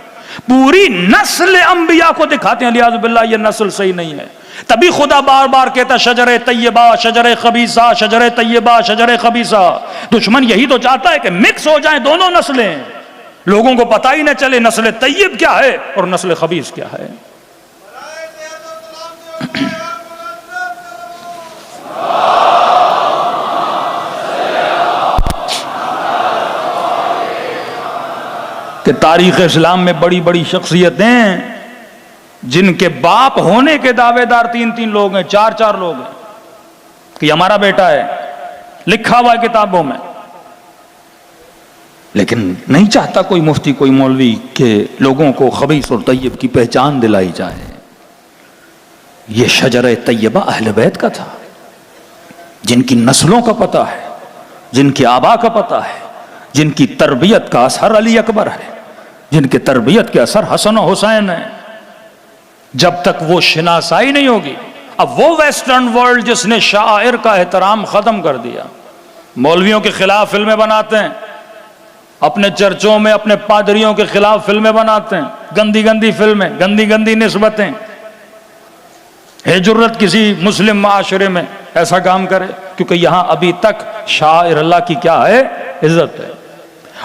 B: پوری نسل انبیاء کو دکھاتے ہیں والعیاذ باللہ یہ نسل صحیح نہیں ہے۔ تبھی خدا بار بار کہتا شجر طیبہ، شجر خبیثہ، شجر طیبہ، شجر خبیثہ۔ دشمن یہی تو چاہتا ہے کہ مکس ہو جائیں دونوں نسلیں، لوگوں کو پتہ ہی نہ چلے نسل طیب کیا ہے اور نسل خبیث کیا ہے۔ کہ تاریخ اسلام میں بڑی بڑی شخصیتیں جن کے باپ ہونے کے دعوے دار 3 لوگ ہیں، 4 لوگ ہیں کہ ہمارا بیٹا ہے، لکھا ہوا ہے کتابوں میں، لیکن نہیں چاہتا کوئی مفتی، کوئی مولوی کہ لوگوں کو خبیث اور طیب کی پہچان دلائی جائے۔ یہ شجر طیبہ اہل بیت کا تھا، جن کی نسلوں کا پتہ ہے، جن کے آبا کا پتہ ہے، جن کی تربیت کا اثر علی اکبر ہے، جن کے تربیت کے اثر حسن و حسین ہے۔ جب تک وہ شناسائی نہیں ہوگی، اب وہ ویسٹرن ورلڈ جس نے شاعر کا احترام ختم کر دیا، مولویوں کے خلاف فلمیں بناتے ہیں، اپنے چرچوں میں اپنے پادریوں کے خلاف فلمیں بناتے ہیں، گندی گندی فلمیں، گندی گندی نسبتیں۔ ہے جرت کسی مسلم معاشرے میں ایسا کام کرے؟ کیونکہ یہاں ابھی تک شاعر اللہ کی کیا ہے؟ عزت ہے.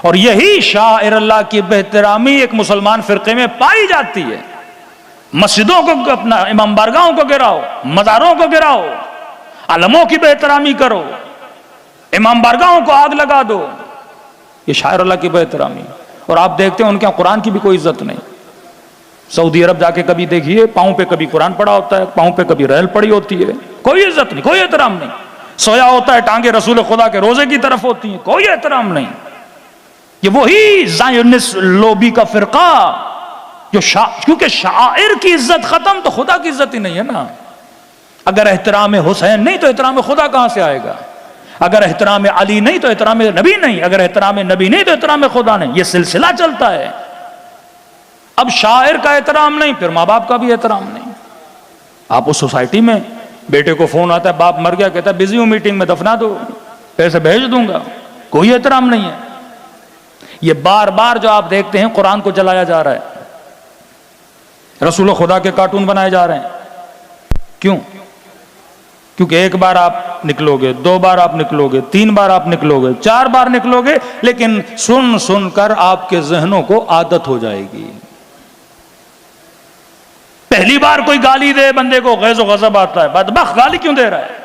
B: اور یہی شاعر اللہ کی بہترامی ایک مسلمان فرقے میں پائی جاتی ہے. مسجدوں کو اپنا امام بارگاہوں کو گراؤ، مزاروں کو گراؤ، علموں کی بہترامی کرو، امام بارگاہوں کو آگ لگا دو، یہ شاعر اللہ کی بہترامی. اور آپ دیکھتے ہیں ان کے یہاں قرآن کی بھی کوئی عزت نہیں. سعودی عرب جا کے کبھی دیکھیے، پاؤں پہ کبھی قرآن پڑا ہوتا ہے، پاؤں پہ کبھی ریل پڑی ہوتی ہے، کوئی عزت نہیں، کوئی احترام نہیں. سویا ہوتا ہے، ٹانگیں رسول خدا کے روزے کی طرف ہوتی ہیں، کوئی احترام نہیں. یہ وہی زائنسٹ لوبی کا فرقہ جو کیونکہ شاعر کی عزت ختم تو خدا کی عزت ہی نہیں ہے نا. اگر احترام حسین نہیں تو احترام خدا کہاں سے آئے گا؟ اگر احترام علی نہیں تو احترام نبی نہیں، اگر احترام نبی نہیں تو احترام خدا نہیں. یہ سلسلہ چلتا ہے. اب شاعر کا احترام نہیں، پھر ماں باپ کا بھی احترام نہیں. آپ اس سوسائٹی میں بیٹے کو فون آتا ہے، باپ مر گیا، کہتا ہے بزی ہوں میٹنگ میں، دفنا دو، پیسے بھیج دوں گا. کوئی احترام نہیں ہے. یہ بار بار جو آپ دیکھتے ہیں قرآن کو جلایا جا رہا ہے، رسول خدا کے کارٹون بنائے جا رہے ہیں. کیوں؟ کیونکہ ایک بار آپ نکلو گے، دو بار آپ نکلو گے، تین بار آپ نکلو گے، چار بار نکلو گے، لیکن سن سن کر آپ کے ذہنوں کو عادت ہو جائے گی. پہلی بار کوئی گالی دے بندے کو غیظ و غضب آتا ہے، بدبخت گالی کیوں دے رہا ہے.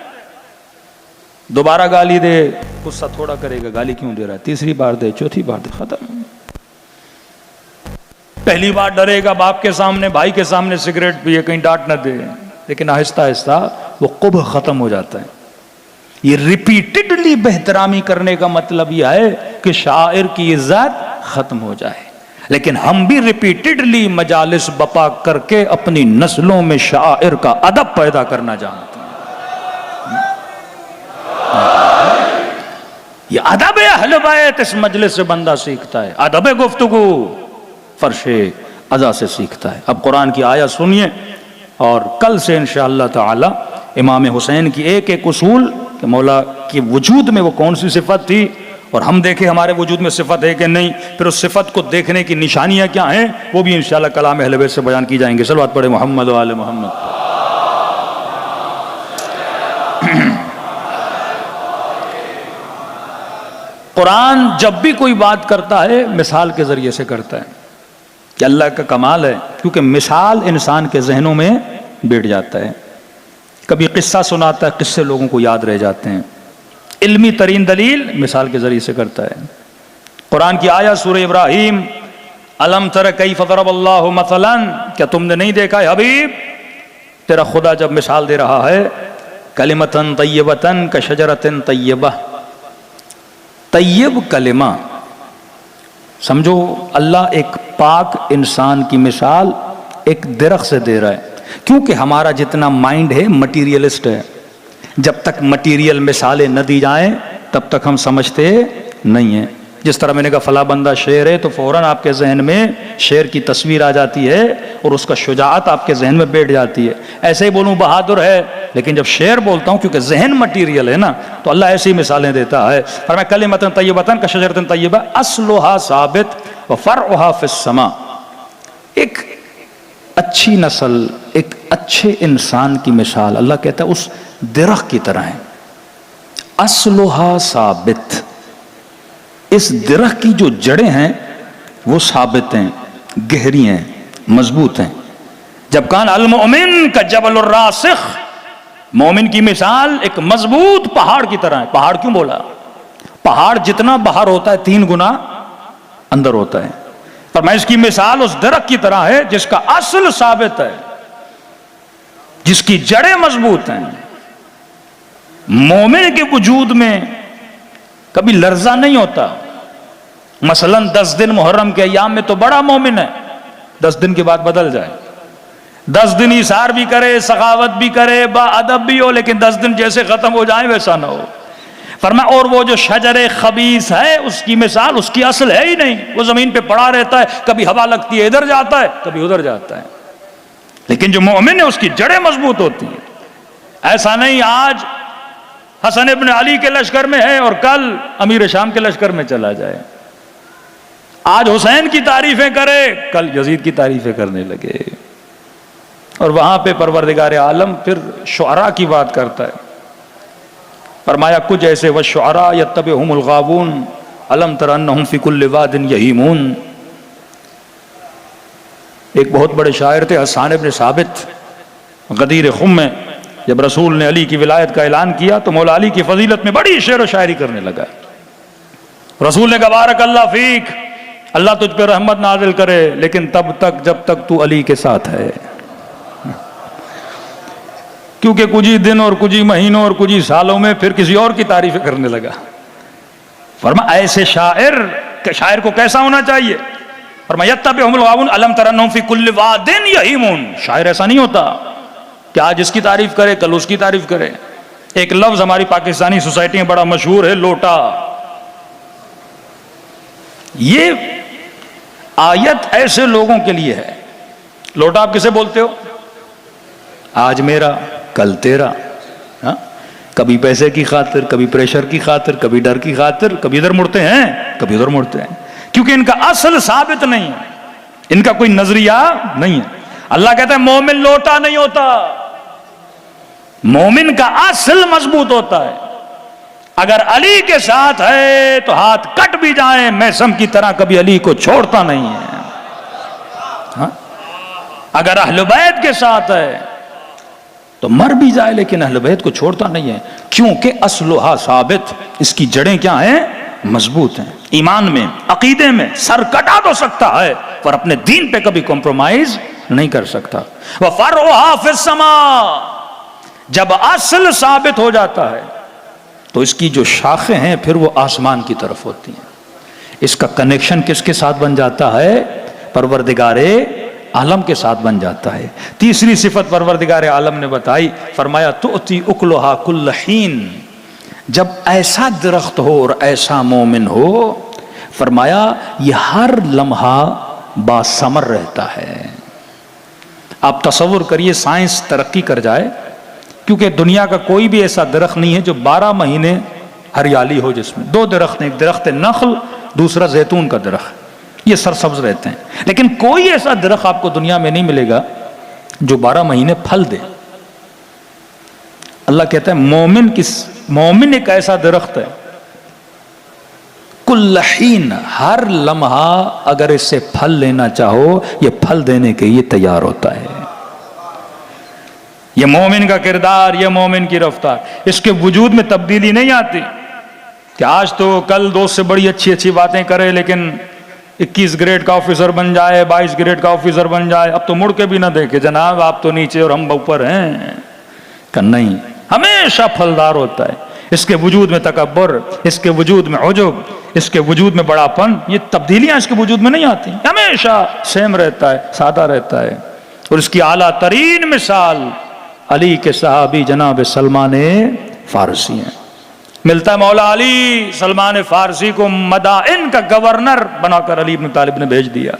B: دوبارہ گالی دے، غصہ تھوڑا کرے گا، گالی کیوں دے رہا ہے. تیسری بار دے، چوتھی بار دے، ختم. پہلی بار ڈرے گا باپ کے سامنے، بھائی کے سامنے سگریٹ پیے، کہیں ڈانٹ نہ دے، لیکن آہستہ آہستہ وہ قبح ختم ہو جاتا ہے. یہ ریپیٹڈلی بہترامی کرنے کا مطلب یہ ہے کہ شاعر کی عزت ختم ہو جائے. لیکن ہم بھی ریپیٹڈلی مجالس بپا کر کے اپنی نسلوں میں شاعر کا ادب پیدا کرنا جانتے ہیں. یہ ادب اہل بیت اس مجلس سے بندہ سیکھتا ہے. ادب گفتگو فرش ازا سے سیکھتا ہے. اب قرآن کی آیت سنیے، اور کل سے انشاءاللہ تعالی امام حسین کی ایک ایک اصول کہ مولا کی وجود میں وہ کون سی صفت تھی، اور ہم دیکھیں ہمارے وجود میں صفت ہے کہ نہیں، پھر اس صفت کو دیکھنے کی نشانیاں کیا ہیں، وہ بھی انشاءاللہ کلام اہل بیت سے بیان کی جائیں گے. صلوات پڑھے محمد و آل محمد. قرآن جب بھی کوئی بات کرتا ہے مثال کے ذریعے سے کرتا ہے، کہ اللہ کا کمال ہے، کیونکہ مثال انسان کے ذہنوں میں بیٹھ جاتا ہے. کبھی قصہ سناتا ہے، قصے لوگوں کو یاد رہ جاتے ہیں. علمی ترین دلیل مثال کے ذریعے سے کرتا ہے. قرآن کی آیت سورہ ابراہیم، الم تر کیف ضرب اللہ مثلا، کیا تم نے نہیں دیکھا ہے حبیب تیرا خدا جب مثال دے رہا ہے، کلمۃ طیبۃ کشجرۃ طیبہ. طیب کلمہ، سمجھو اللہ ایک پاک انسان کی مثال ایک درخت سے دے رہا ہے. کیونکہ ہمارا جتنا مائنڈ ہے مٹیریلسٹ ہے، جب تک مٹیریل مثالیں نہ دی جائیں تب تک ہم سمجھتے نہیں ہیں. جس طرح میں نے کہا فلاں بندہ شیر ہے تو فوراً آپ کے ذہن میں شیر کی تصویر آ جاتی ہے اور اس کا شجاعت آپ کے ذہن میں بیٹھ جاتی ہے. ایسے ہی بولوں بہادر ہے، لیکن جب شیر بولتا ہوں کیونکہ ذہن مٹیریل ہے نا، تو اللہ ایسی مثالیں دیتا ہے. اور میں کلمۃ طیبۃ کشجرۃ طیبہ اصلھا ثابت وفرعھا فی السماء. ایک اچھی نسل، ایک اچھے انسان کی مثال اللہ کہتا ہے اس درخت کی طرح ہے. اصلھا ثابت، اس درخت کی جو جڑیں ہیں وہ ثابت ہیں، گہری ہیں، مضبوط ہیں. جب کان المؤمن کا جبل الراسخ، مومن کی مثال ایک مضبوط پہاڑ کی طرح ہے. پہاڑ کیوں بولا؟ پہاڑ جتنا باہر ہوتا ہے 3 گنا اندر ہوتا ہے. پر میں اس کی مثال اس درخت کی طرح ہے جس کا اصل ثابت ہے، جس کی جڑیں مضبوط ہیں. مومن کے وجود میں کبھی لرزہ نہیں ہوتا. مثلا 10 دن محرم کے ایام میں تو بڑا مومن ہے، 10 دن کے بعد بدل جائے. 10 دن ایثار بھی کرے، سخاوت بھی کرے، با ادب بھی ہو، لیکن 10 دن جیسے ختم ہو جائیں ویسا نہ ہو. فرمایا اور وہ جو شجر خبیث ہے اس کی مثال، اس کی اصل ہے ہی نہیں، وہ زمین پہ پڑا رہتا ہے، کبھی ہوا لگتی ہے ادھر جاتا ہے، کبھی ادھر جاتا ہے. لیکن جو مومن ہے اس کی جڑیں مضبوط ہوتی ہیں. ایسا نہیں آج حسن ابن علی کے لشکر میں ہے اور کل امیر شام کے لشکر میں چلا جائے. آج حسین کی تعریفیں کرے، کل یزید کی تعریفیں کرنے لگے. اور وہاں پہ پروردگار عالم پھر شعراء کی بات کرتا ہے. فرمایا کچھ ایسے والشعراء یتبعہم الغاوون الم تر انہم فی کل واد یہیمون. ایک بہت بڑے شاعر تھے حسان ابن ثابت، غدیر خم میں جب رسول نے علی کی ولایت کا اعلان کیا تو مولا علی کی فضیلت میں بڑی شعر و شاعری کرنے لگا. رسول نے کہا بارک اللہ فیک، اللہ تجھ پہ رحمت نازل کرے، لیکن تب تک جب تک تو علی کے ساتھ ہے. کیونکہ کچھ ہی دن اور کچھ ہی مہینوں اور کچھ ہی سالوں میں پھر کسی اور کی تعریفیں کرنے لگا. فرمایا ایسے شاعر کو کیسا ہونا چاہیے؟ فرمایا یتبعہم الغاوون الم تر انہم فی کل واد یہیمون. شاعر ایسا نہیں ہوتا کہ آج اس کی تعریف کرے کل اس کی تعریف کرے. ایک لفظ ہماری پاکستانی سوسائٹی میں بڑا مشہور ہے، لوٹا. یہ آیت ایسے لوگوں کے لیے ہے. لوٹا آپ کسے بولتے ہو؟ آج میرا کل تیرا. ہاں؟ کبھی پیسے کی خاطر، کبھی پریشر کی خاطر، کبھی ڈر کی خاطر، کبھی ادھر مڑتے ہیں کبھی ادھر مڑتے ہیں، کیونکہ ان کا اصل ثابت نہیں ہے، ان کا کوئی نظریہ نہیں ہے. اللہ کہتا ہے مومن لوٹا نہیں ہوتا، مومن کا اصل مضبوط ہوتا ہے. اگر علی کے ساتھ ہے تو ہاتھ کٹ بھی جائیں میسم کی طرح کبھی علی کو چھوڑتا نہیں ہے. ہاں؟ اگر اہل بیت کے ساتھ ہے تو مر بھی جائے لیکن اہل بیت کو چھوڑتا نہیں ہے، کیونکہ اصلھا ثابت. اس کی جڑیں کیا ہیں؟ مضبوط ہیں. ایمان میں، عقیدے میں سر کٹا تو سکتا ہے پر اپنے دین پہ کبھی کمپرومائز نہیں کر سکتا. وَفَرْعُهَا فِي السَّمَاءِ. جب اصل ثابت ہو جاتا ہے تو اس کی جو شاخیں ہیں پھر وہ آسمان کی طرف ہوتی ہیں. اس کا کنیکشن کس کے ساتھ بن جاتا ہے؟ پروردگار عالم کے ساتھ بن جاتا ہے. تیسری صفت پروردگار عالم نے بتائی، فرمایا تؤتی اکلھا کل حین. جب ایسا درخت ہو اور ایسا مومن ہو، فرمایا یہ ہر لمحہ باثمر رہتا ہے. آپ تصور کریے سائنس ترقی کر جائے، کیونکہ دنیا کا کوئی بھی ایسا درخت نہیں ہے جو 12 مہینے ہریالی ہو. جس میں 2 درخت ہیں، ایک درخت نخل، دوسرا زیتون کا درخت، یہ سرسبز رہتے ہیں. لیکن کوئی ایسا درخت آپ کو دنیا میں نہیں ملے گا جو 12 مہینے پھل دے. اللہ کہتا ہے مومن ایک ایسا درخت ہے، کل حین، ہر لمحہ اگر اس سے پھل لینا چاہو یہ پھل دینے کے لیے تیار ہوتا ہے. یہ مومن کا کردار، یہ مومن کی رفتار. اس کے وجود میں تبدیلی نہیں آتی کہ آج تو کل دوست سے بڑی اچھی اچھی باتیں کرے لیکن 21 گریڈ کا آفیسر بن جائے، 22 گریڈ کا آفیسر بن جائے، اب تو مڑ کے بھی نہ دیکھے جناب آپ تو نیچے اور ہم اوپر ہیں. کہ نہیں، ہمیشہ پھلدار ہوتا ہے. اس کے وجود میں تکبر، اس کے وجود میں عجب، اس کے وجود میں بڑا پن، یہ تبدیلیاں اس کے وجود میں نہیں آتی. ہمیشہ سیم رہتا ہے، سادہ رہتا ہے. اور اس کی اعلیٰ ترین مثال علی کے صحابی جناب سلمان فارسی ہیں. ملتا ہے مولا علی سلمان فارسی کو مدائن کا گورنر بنا کر علی بن طالب نے بھیج دیا.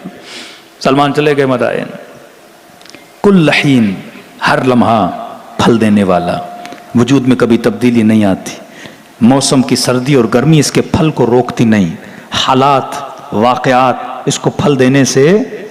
B: سلمان چلے گئے مدائن. کل حین، ہر لمحہ پھل دینے والا، وجود میں کبھی تبدیلی نہیں آتی. موسم کی سردی اور گرمی اس کے پھل کو روکتی نہیں، حالات واقعات اس کو پھل دینے سے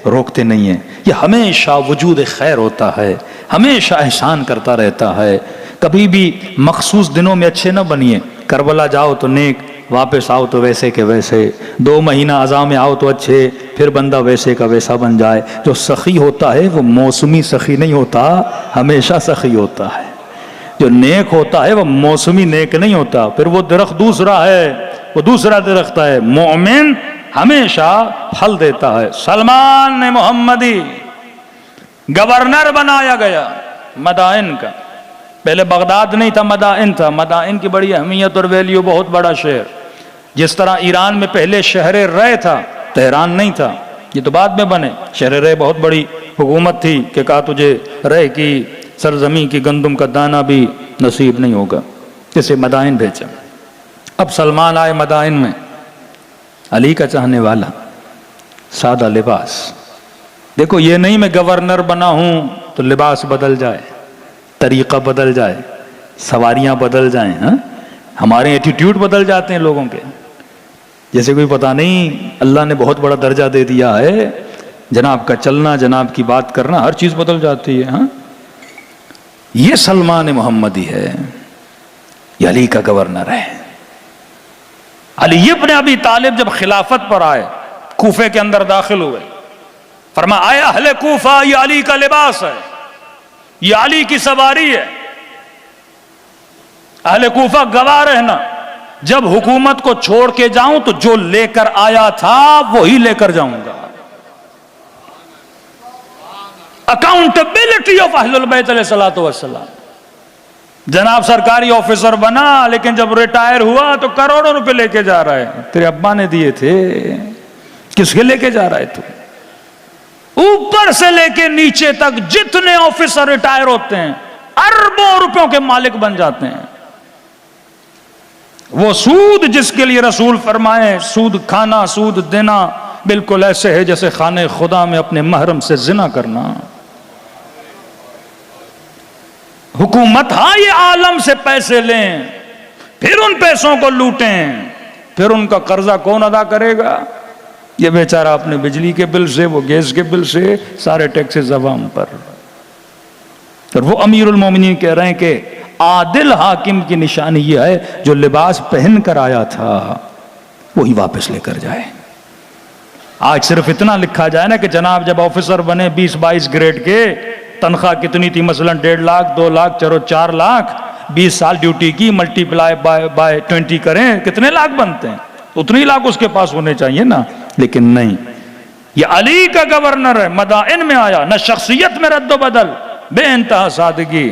B: روکتے نہیں ہیں. یہ ہمیشہ وجود خیر ہوتا ہے، ہمیشہ احسان کرتا رہتا ہے. کبھی بھی مخصوص دنوں میں اچھے نہ بنیے. کربلا جاؤ تو نیک، واپس آؤ تو ویسے کے ویسے. 2 مہینہ عزا میں آؤ تو اچھے، پھر بندہ ویسے کا ویسا بن جائے. جو سخی ہوتا ہے وہ موسمی سخی نہیں ہوتا، ہمیشہ سخی ہوتا ہے. جو نیک ہوتا ہے وہ موسمی نیک نہیں ہوتا. پھر وہ درخت دوسرا ہے، وہ دوسرا درخت ہے. مومن ہمیشہ پھل دیتا ہے. سلمان نے محمدی گورنر بنایا گیا مدائن کا. پہلے بغداد نہیں تھا، مدائن تھا. مدائن کی بڑی اہمیت اور ویلیو، بہت بڑا شہر. جس طرح ایران میں پہلے شہر رے تھا، تہران نہیں تھا، یہ تو بعد میں بنے. شہر رے بہت بڑی حکومت تھی کہ کہا تجھے رے کی سرزمین کی گندم کا دانہ بھی نصیب نہیں ہوگا، اسے مدائن بھیجا. اب سلمان آئے مدائن میں، علی کا چاہنے والا، سادہ لباس. دیکھو یہ نہیں میں گورنر بنا ہوں تو لباس بدل جائے، طریقہ بدل جائے، سواریاں بدل جائیں. ہاں، ہمارے ایٹیٹیوڈ بدل جاتے ہیں لوگوں کے. جیسے کوئی پتہ نہیں اللہ نے بہت بڑا درجہ دے دیا ہے، جناب کا چلنا، جناب کی بات کرنا، ہر چیز بدل جاتی ہے. ہاں، یہ سلمان محمدی ہے. یہ علی کا گورنر ہے. علی ابن ابی طالب جب خلافت پر آئے، کوفے کے اندر داخل ہوئے، فرمایا اے اہل کوفہ، یہ علی کا لباس ہے، یہ علی کی سواری ہے. اہل کوفہ گواہ رہنا، جب حکومت کو چھوڑ کے جاؤں تو جو لے کر آیا تھا وہی لے کر جاؤں گا. اکاؤنٹیبلٹی آف اہل البیت علیہ الصلوۃ والسلام. جناب سرکاری آفیسر بنا، لیکن جب ریٹائر ہوا تو کروڑوں روپے لے کے جا رہا ہے. تیرے ابا نے دیے تھے، کس کے لے کے جا رہا ہے تو؟ اوپر سے لے کے نیچے تک جتنے آفیسر ریٹائر ہوتے ہیں اربوں روپیوں کے مالک بن جاتے ہیں. وہ سود جس کے لیے رسول فرمائے سود کھانا، سود دینا، بالکل ایسے ہے جیسے خانہ خدا میں اپنے محرم سے زنا کرنا. حکومت ہاں یہ عالم سے پیسے لیں، پھر ان پیسوں کو لوٹیں، پھر ان کا قرضہ کون ادا کرے گا؟ یہ بیچارہ اپنے بجلی کے بل سے، وہ گیس کے بل سے، سارے ٹیکسز عوام پر. اور وہ امیر المومنین کہہ رہے ہیں کہ عادل حاکم کی نشانی یہ ہے جو لباس پہن کر آیا تھا وہی واپس لے کر جائے. آج صرف اتنا لکھا جائے نا کہ جناب جب آفیسر بنے 20-22 گریڈ کے، تنخواہ کتنی تھی؟ مثلا 1.5 لاکھ، 2 لاکھ، چلو 4 لاکھ، 20 سال ڈیوٹی کی، ملٹی پلائی بائی 20 کریں، کتنے لاکھ بنتے ہیں؟ اتنے لاکھ اس کے پاس ہونے چاہیے نا. لیکن نہیں، یہ علی کا گورنر ہے، مدائن میں آیا، نہ شخصیت میں رد و بدل، بے انتہا سادگی.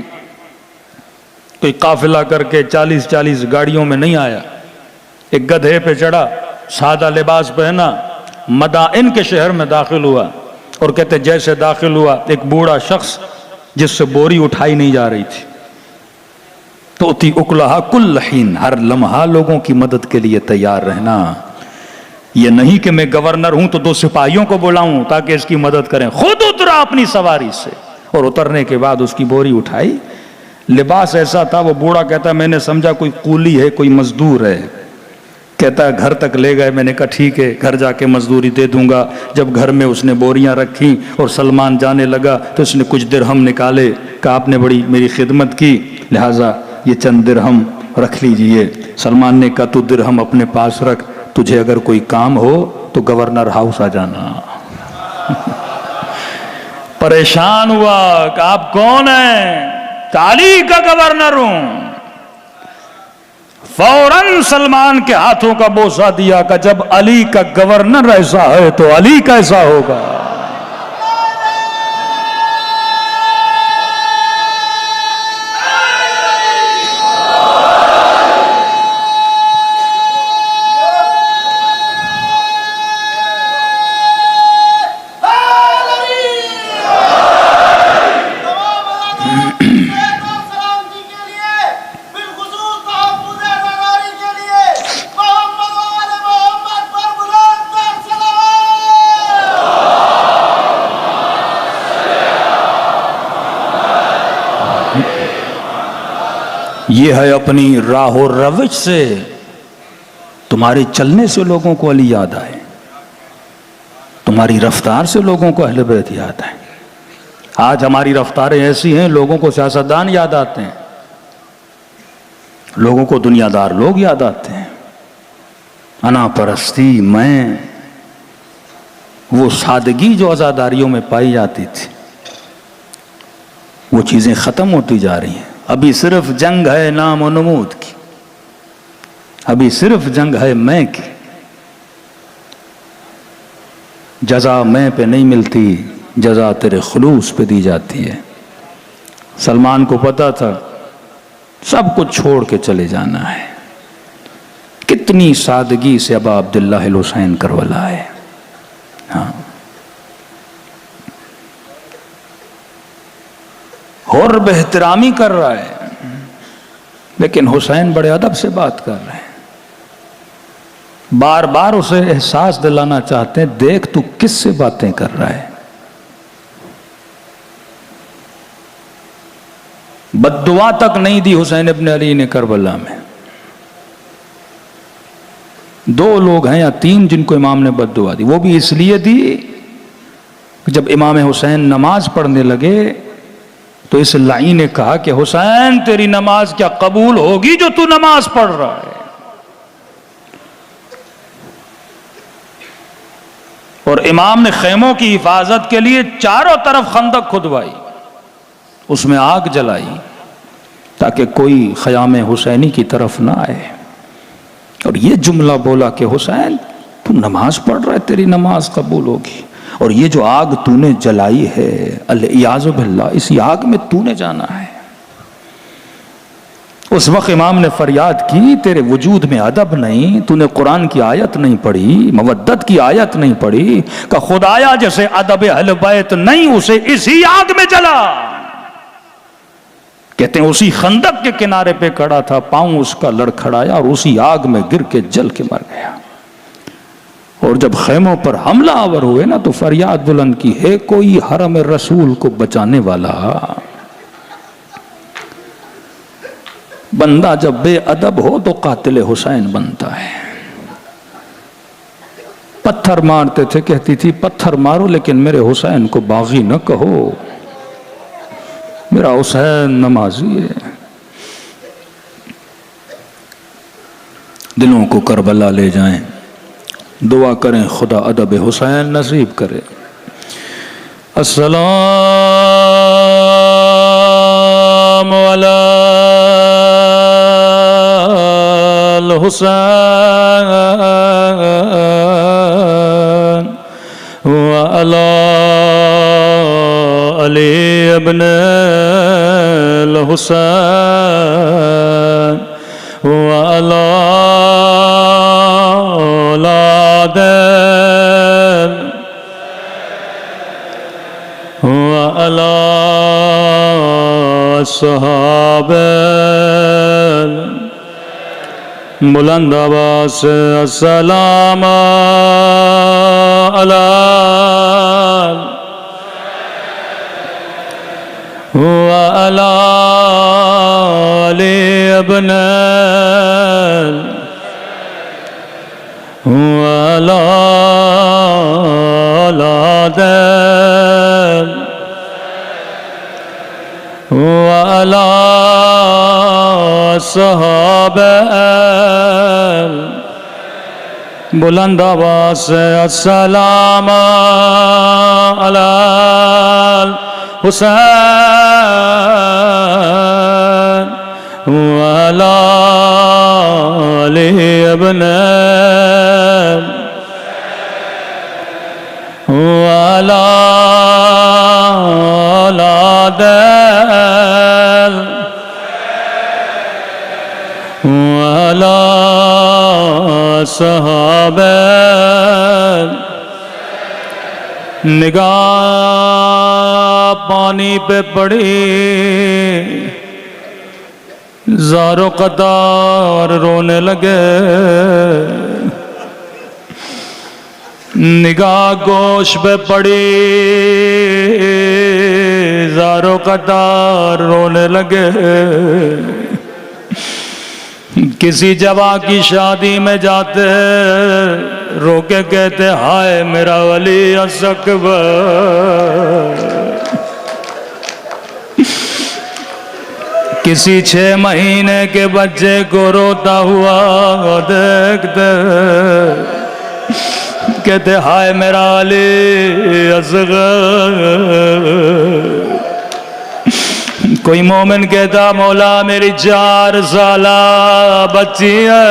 B: کوئی قافلہ کر کے 40 گاڑیوں میں نہیں آیا، ایک گدھے پہ چڑھا، سادہ لباس پہنا، مدائن کے شہر میں داخل ہوا. اور کہتے جیسے داخل ہوا ایک بوڑھا شخص جس سے بوری اٹھائی نہیں جا رہی تھی، توتی اکلہا کل حین، ہر لمحہ لوگوں کی مدد کے لیے تیار رہنا. یہ نہیں کہ میں گورنر ہوں تو 2 سپاہیوں کو بلاؤں تاکہ اس کی مدد کریں، خود اترا اپنی سواری سے اور اترنے کے بعد اس کی بوری اٹھائی. لباس ایسا تھا، وہ بوڑھا کہتا میں نے سمجھا کوئی قولی ہے، کوئی مزدور ہے. کہتا ہے گھر تک لے گئے، میں نے کہا ٹھیک ہے گھر جا کے مزدوری دے دوں گا. جب گھر میں اس نے بوریاں رکھی اور سلمان جانے لگا تو اس نے کچھ درہم نکالے، کہا آپ نے بڑی میری خدمت کی، لہٰذا یہ چند درہم رکھ لیجئے. سلمان نے کہا تو درہم اپنے پاس رکھ، تجھے اگر کوئی کام ہو تو گورنر ہاؤس آ جانا. پریشان ہوا کہ آپ کون ہیں؟ علی کا گورنر ہوں. فوراً سلمان کے ہاتھوں کا بوسہ دیا کہ جب علی کا گورنر ایسا ہے تو علی کیسا ہوگا. یہ ہے اپنی راہ و روش سے، تمہارے چلنے سے لوگوں کو علی یاد آئے، تمہاری رفتار سے لوگوں کو اہل بیت یاد آئے. آج ہماری رفتاریں ایسی ہیں لوگوں کو سیاستدان یاد آتے ہیں، لوگوں کو دنیا دار لوگ یاد آتے ہیں. انا پرستی، میں، وہ سادگی جو عزاداریوں میں پائی جاتی تھی وہ چیزیں ختم ہوتی جا رہی ہیں. ابھی صرف جنگ ہے نام و نمود کی، ابھی صرف جنگ ہے میں کی. جزا میں پہ نہیں ملتی، جزا تیرے خلوص پہ دی جاتی ہے. سلمان کو پتا تھا سب کچھ چھوڑ کے چلے جانا ہے. کتنی سادگی سے ابا عبداللہ الحسین کربلا ہے. ہاں، اور بہترامی کر رہا ہے، لیکن حسین بڑے ادب سے بات کر رہے ہیں. بار بار اسے احساس دلانا چاہتے ہیں دیکھ تو کس سے باتیں کر رہا ہے. بد دعا تک نہیں دی حسین ابن علی نے کربلا میں. 2 لوگ ہیں یا 3 جن کو امام نے بد دعا دی، وہ بھی اس لیے دی کہ جب امام حسین نماز پڑھنے لگے تو اس لائی نے کہا کہ حسین تیری نماز کیا قبول ہوگی جو تو نماز پڑھ رہا ہے؟ اور امام نے خیموں کی حفاظت کے لیے چاروں طرف خندق کھدوائی، اس میں آگ جلائی تاکہ کوئی خیام حسینی کی طرف نہ آئے، اور یہ جملہ بولا کہ حسین تو نماز پڑھ رہا ہے، تیری نماز قبول ہوگی، اور یہ جو آگ تو نے جلائی ہے الیاذ باللہ، اسی آگ میں تو نے جانا ہے۔ اس وقت امام نے فریاد کی تیرے وجود میں ادب نہیں، تو نے قرآن کی آیت نہیں پڑھی، مودت کی آیت نہیں پڑھی، کہ خدایا جیسے ادب اہل بیت نہیں اسے اسی آگ میں جلا۔ کہتے ہیں اسی خندق کے کنارے پہ کھڑا تھا، پاؤں اس کا لڑکھڑایا اور اسی آگ میں گر کے جل کے مر گیا۔ اور جب خیموں پر حملہ آور ہوئے نا تو فریاد بلند کی، ہے کوئی حرم رسول کو بچانے والا؟ بندہ جب بے ادب ہو تو قاتل حسین بنتا ہے۔ پتھر مارتے تھے، کہتی تھی پتھر مارو لیکن میرے حسین کو باغی نہ کہو، میرا حسین نمازی ہے۔ دلوں کو کربلا لے جائیں، دعا کریں خدا ادب حسین نصیب کرے۔ السلام علی الحسین وعلی علی ابن الحسین وعلی اولاد وعلی صحابہ، بلند آواز سے السلام علی وعلی علی ابن وعلی اولاد وعلی صحابہ، بلند آواز سے السلام علی الحسین وعلی علی ابن وعلی اولاد وعلی صحابہ۔ نگاہ پانی پہ پڑی، زار و قطار رونے لگے، نگاہ گوش پہ پڑی، زار و قطار رونے لگے۔ کسی جوان کی شادی میں جاتے رو کے کہتے ہائے میرا ولی اکبر، کسی 6 مہینے کے بچے کو روتا ہوا دیکھتے کہتے ہائے میرا علی اصغر۔ کوئی مومن کہتا مولا میری 4 سالہ بچی ہے،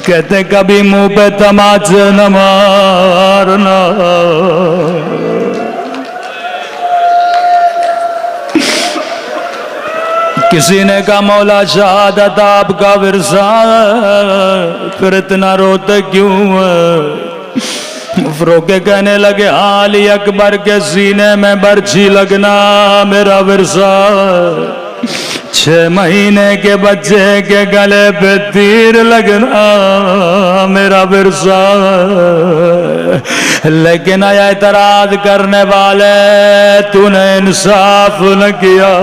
B: کہتے کبھی منہ پہ تماچے نہ مارنا۔ کسی نے کہا مولا شہادت آپ کا ورثہ ہے، پھر اتنا روتے کیوں ہے؟ رو کے کہنے لگے علی اکبر کے سینے میں برچھی لگنا میرا ورثہ، 6 مہینے کے بچے کے گلے پہ تیر لگنا میرا ورثہ۔ لیکن اعتراض کرنے والے تو نے انصاف نہ کیا،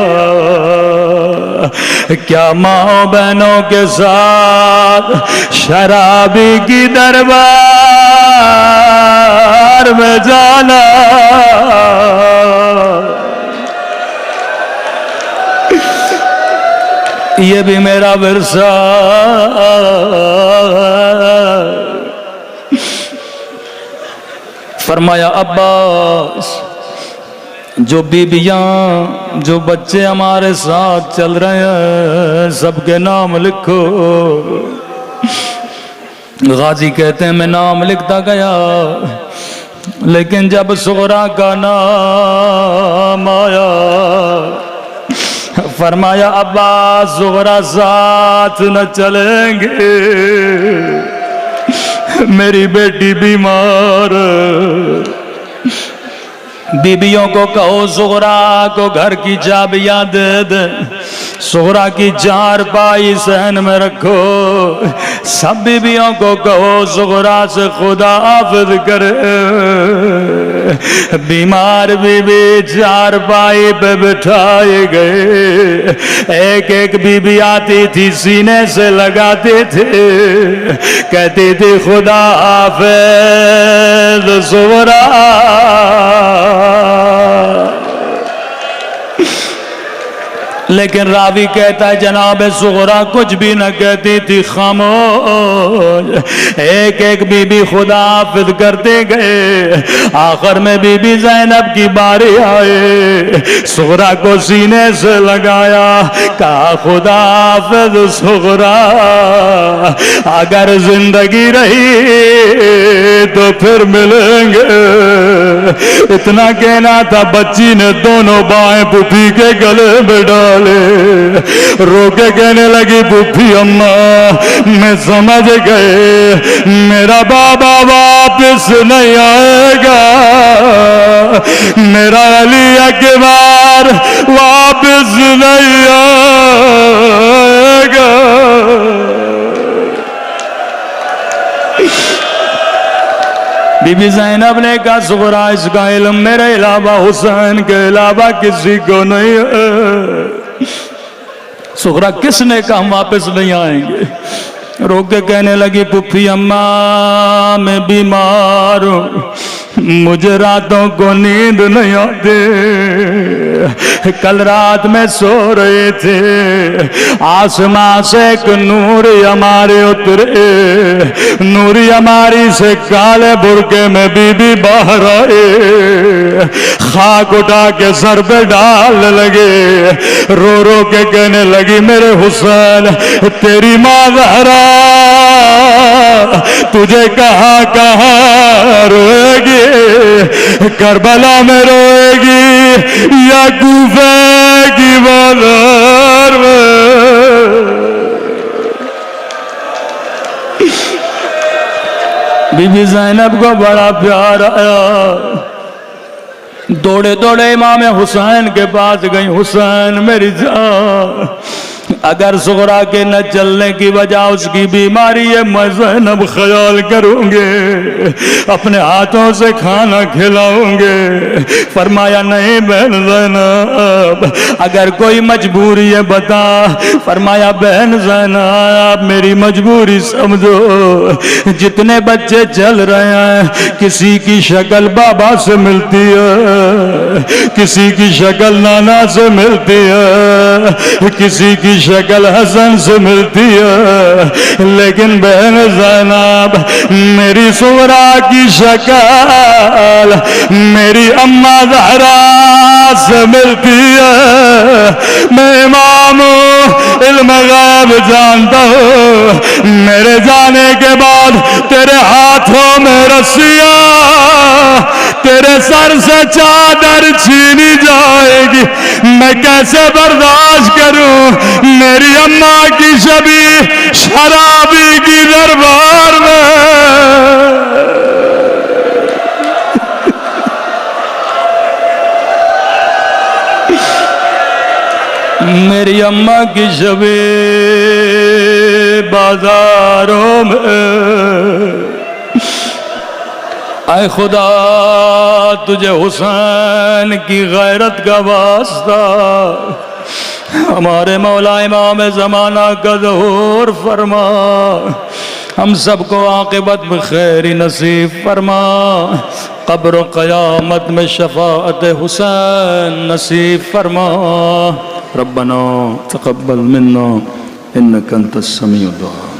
B: کیا ماں بہنوں کے ساتھ شرابی کی دربار میں جانا یہ بھی میرا ورثہ. فرمایا عباس جو بیبیاں جو بچے ہمارے ساتھ چل رہے ہیں سب کے نام لکھو. غازی کہتے ہیں میں نام لکھتا گیا لیکن جب صغرا کا نام آیا فرمایا عباس صغرا ساتھ نہ چلیں گے میری بیٹی بیمار. بیبیوں کو کہو صغرا کو گھر کی چابیاں دے دے. صغرا کی چارپائی صحن میں رکھو. سب بیبیوں کو کہو صغرا سے خدا حافظ کرے. بیمار بیوی چارپائی پہ بٹھائے گئے. ایک ایک بیوی آتی تھی سینے سے لگاتے تھے کہتی تھی خدا حافظ صغرا. لیکن راوی کہتا ہے جناب صغرا کچھ بھی نہ کہتی تھی خاموش. ایک ایک بی بی خدا حافظ کرتے گئے. آخر میں بی بی زینب کی باری آئے. صغرا کو سینے سے لگایا کہا خدا حافظ صغرا اگر زندگی رہی تو پھر ملیں گے. اتنا کہنا تھا بچی نے دونوں بائیں پھوپھی کے گلے میں ڈالے. رو کے کہنے لگی پھوپھی اماں میں سمجھ گئے میرا بابا واپس نہیں آئے گا. میرا علی اکبر واپس نہیں آئے گا. بی بی زینب نے کہا صغرا اس کا علم میرے علاوہ حسین کے علاوہ کسی کو نہیں ہے. صغرا کس نے کہا ہم واپس نہیں آئیں گے. رو کے کہنے لگی پھوپھی اماں میں بیمار ہوں مجھے راتوں کو نیند نہیں آتی. کل رات میں سو رہے تھے آسمان سے ایک نور ہمارے اترے. نوری ہماری سے کالے برقعے میں بی بی باہر آئے. خاک اٹھا کے سر پہ ڈالنے لگے. رو رو کے کہنے لگی میرے حسین تیری ماں زہرا تجھے کہاں کہاں روئے گی. کربلا میں روئے گی یا کوفہ کی بازار میں. بی بی زینب کو بڑا پیار آیا. دوڑے دوڑے امام حسین کے پاس گئی. حسین میری جان اگر صغرا کے نہ چلنے کی وجہ اس کی بیماری ہے میں زینب خیال کروں گے اپنے ہاتھوں سے کھانا کھلاؤں گے. فرمایا نہیں بہن زینب اگر کوئی مجبوری ہے بتا. فرمایا بہن زینب میری مجبوری سمجھو. جتنے بچے چل رہے ہیں کسی کی شکل بابا سے ملتی ہے کسی کی شکل نانا سے ملتی ہے کسی کی شکل حسن سے ملتی ہے. لیکن بہن زینب میری صغرا کی شکل میری اماں زہرا سے ملتی ہے. میں امام علم غیب جانتا ہوں میرے جانے کے بعد تیرے ہاتھوں میں رسیاں تیرے سر سے چادر چھینی جائے گی. میں کیسے برداشت کروں میری اماں کی شبیہ شرابی کی دربار میں. میری اماں کی شبیہ بازاروں میں. اے خدا تجھے حسین کی غیرت کا واسطہ ہمارے مولا امام زمانہ کا ظہور فرما. ہم سب کو عاقبت بخیر نصیب فرما. قبر و قیامت میں شفاعت حسین نصیب فرما.
A: ربنا تقبل منا انك انت السميع الدعاء.